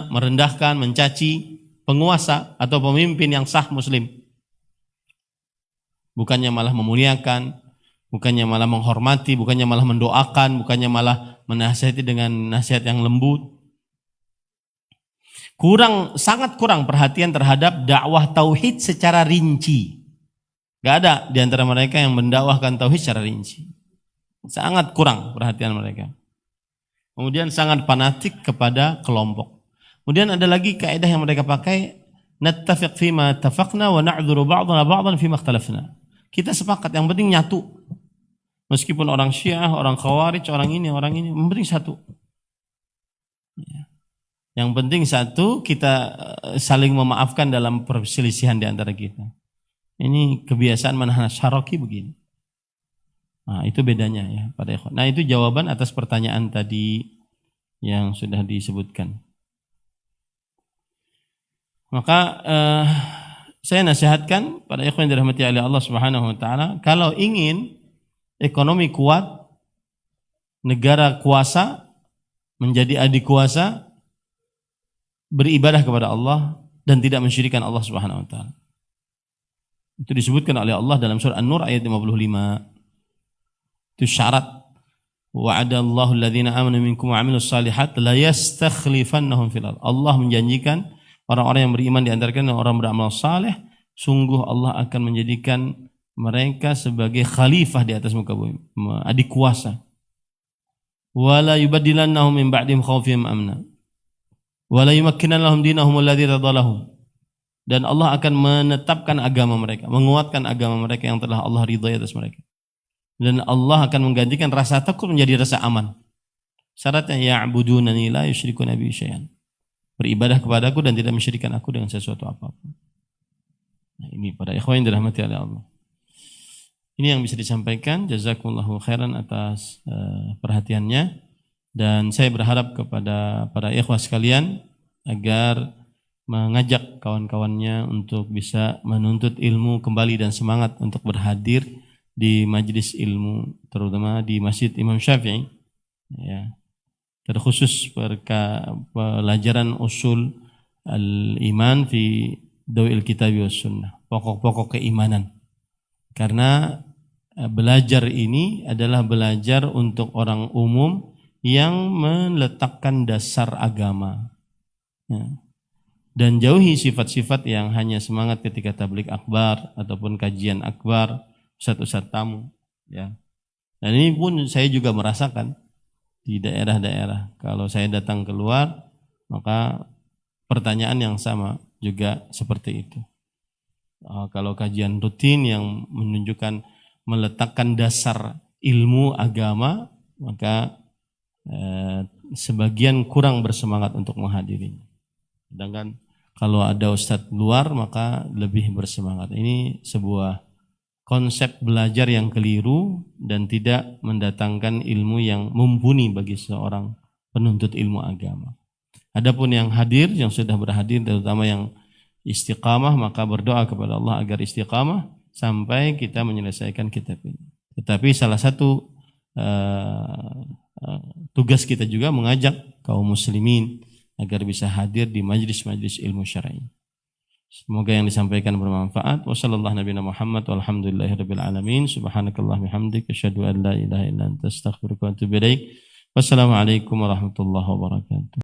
S1: merendahkan, mencaci penguasa atau pemimpin yang sah muslim. Bukannya malah memuliakan, bukannya malah menghormati, bukannya malah mendoakan, bukannya malah menasihati dengan nasihat yang lembut. Sangat kurang perhatian terhadap dakwah tauhid secara rinci. Gak ada di antara mereka yang mendakwahkan tauhid secara rinci. Sangat kurang perhatian mereka. Kemudian sangat fanatik kepada kelompok. Kemudian ada lagi kaidah yang mereka pakai, nattafiq fima tafaqna wa na'dzuru ba'dana ba'dan fima ikhtalafna. Kita sepakat, yang penting nyatu. Meskipun orang Syiah, orang Khawarij, orang ini, yang penting satu. Yang penting satu, kita saling memaafkan dalam perselisihan di antara kita. Ini kebiasaan manhaj syaraki begini. Nah, itu bedanya ya pada ikhwan. Nah, itu jawaban atas pertanyaan tadi yang sudah disebutkan. Maka saya nasihatkan pada ikhwan yang dirahmati oleh Allah Subhanahu wa taala, kalau ingin ekonomi kuat, negara kuasa, menjadi adik kuasa, beribadah kepada Allah dan tidak mensyirikkan Allah Subhanahu wa taala. Itu disebutkan oleh Allah dalam surah An-Nur ayat 55. Itu syarat. Wa'adallahu alladhina amanu minkum wa 'amilus shalihat la yastakhlifannahum fil ardh. Allah menjanjikan orang-orang yang beriman di antara kalian dan orang beramal saleh, sungguh Allah akan menjadikan mereka sebagai khalifah di atas muka bumi, adik kuasa. Wala yubaddilannahum min ba'dihim khawfihim amna. Wala yumakkinan lahum dinahum alladzi radalahum. Dan Allah akan menetapkan agama mereka, menguatkan agama mereka yang telah Allah ridhai atas mereka. Dan Allah akan menggantikan rasa takut menjadi rasa aman. Syaratnya ya'budunani la yusyrikuna bi syai'an. Beribadah kepadaku dan tidak mensyirikkan aku dengan sesuatu apapun. Nah, ini para ikhwan yang dirahmati oleh Allah. Ini yang bisa disampaikan. Jazakumullahu khairan atas perhatiannya. Dan saya berharap kepada para ikhwah sekalian agar mengajak kawan-kawannya untuk bisa menuntut ilmu kembali dan semangat untuk berhadir di majlis ilmu, terutama di Masjid Imam Syafi'i, ya, terkhusus pelajaran usul al-iman fi dawil kitab wa sunnah, pokok-pokok keimanan. Karena belajar ini adalah belajar untuk orang umum yang meletakkan dasar agama, ya. Dan jauhi sifat-sifat yang hanya semangat ketika tabligh akbar ataupun kajian akbar, ustadz-ustadz tamu, ya. Dan ini pun saya juga merasakan di daerah-daerah. Kalau saya datang keluar, maka pertanyaan yang sama juga seperti itu. Kalau kajian rutin yang menunjukkan meletakkan dasar ilmu agama, maka sebagian kurang bersemangat untuk menghadirinya. Sedangkan kalau ada ustadz luar, maka lebih bersemangat. Ini sebuah konsep belajar yang keliru dan tidak mendatangkan ilmu yang mumpuni bagi seorang penuntut ilmu agama. Adapun yang hadir, yang sudah berhadir, terutama yang istiqamah, maka berdoa kepada Allah agar istiqamah sampai kita menyelesaikan kitab ini. Tetapi salah satu tugas kita juga mengajak kaum muslimin agar bisa hadir di majlis-majlis ilmu syar'i. Semoga yang disampaikan bermanfaat. Wassallallahu nabiyana Muhammad walhamdulillahirabbil alamin. Subhanakallah bihamdik asyhadu an la ilaha illa anta astaghfiruka wa atubu ilaik. Wassalamualaikum warahmatullahi wabarakatuh.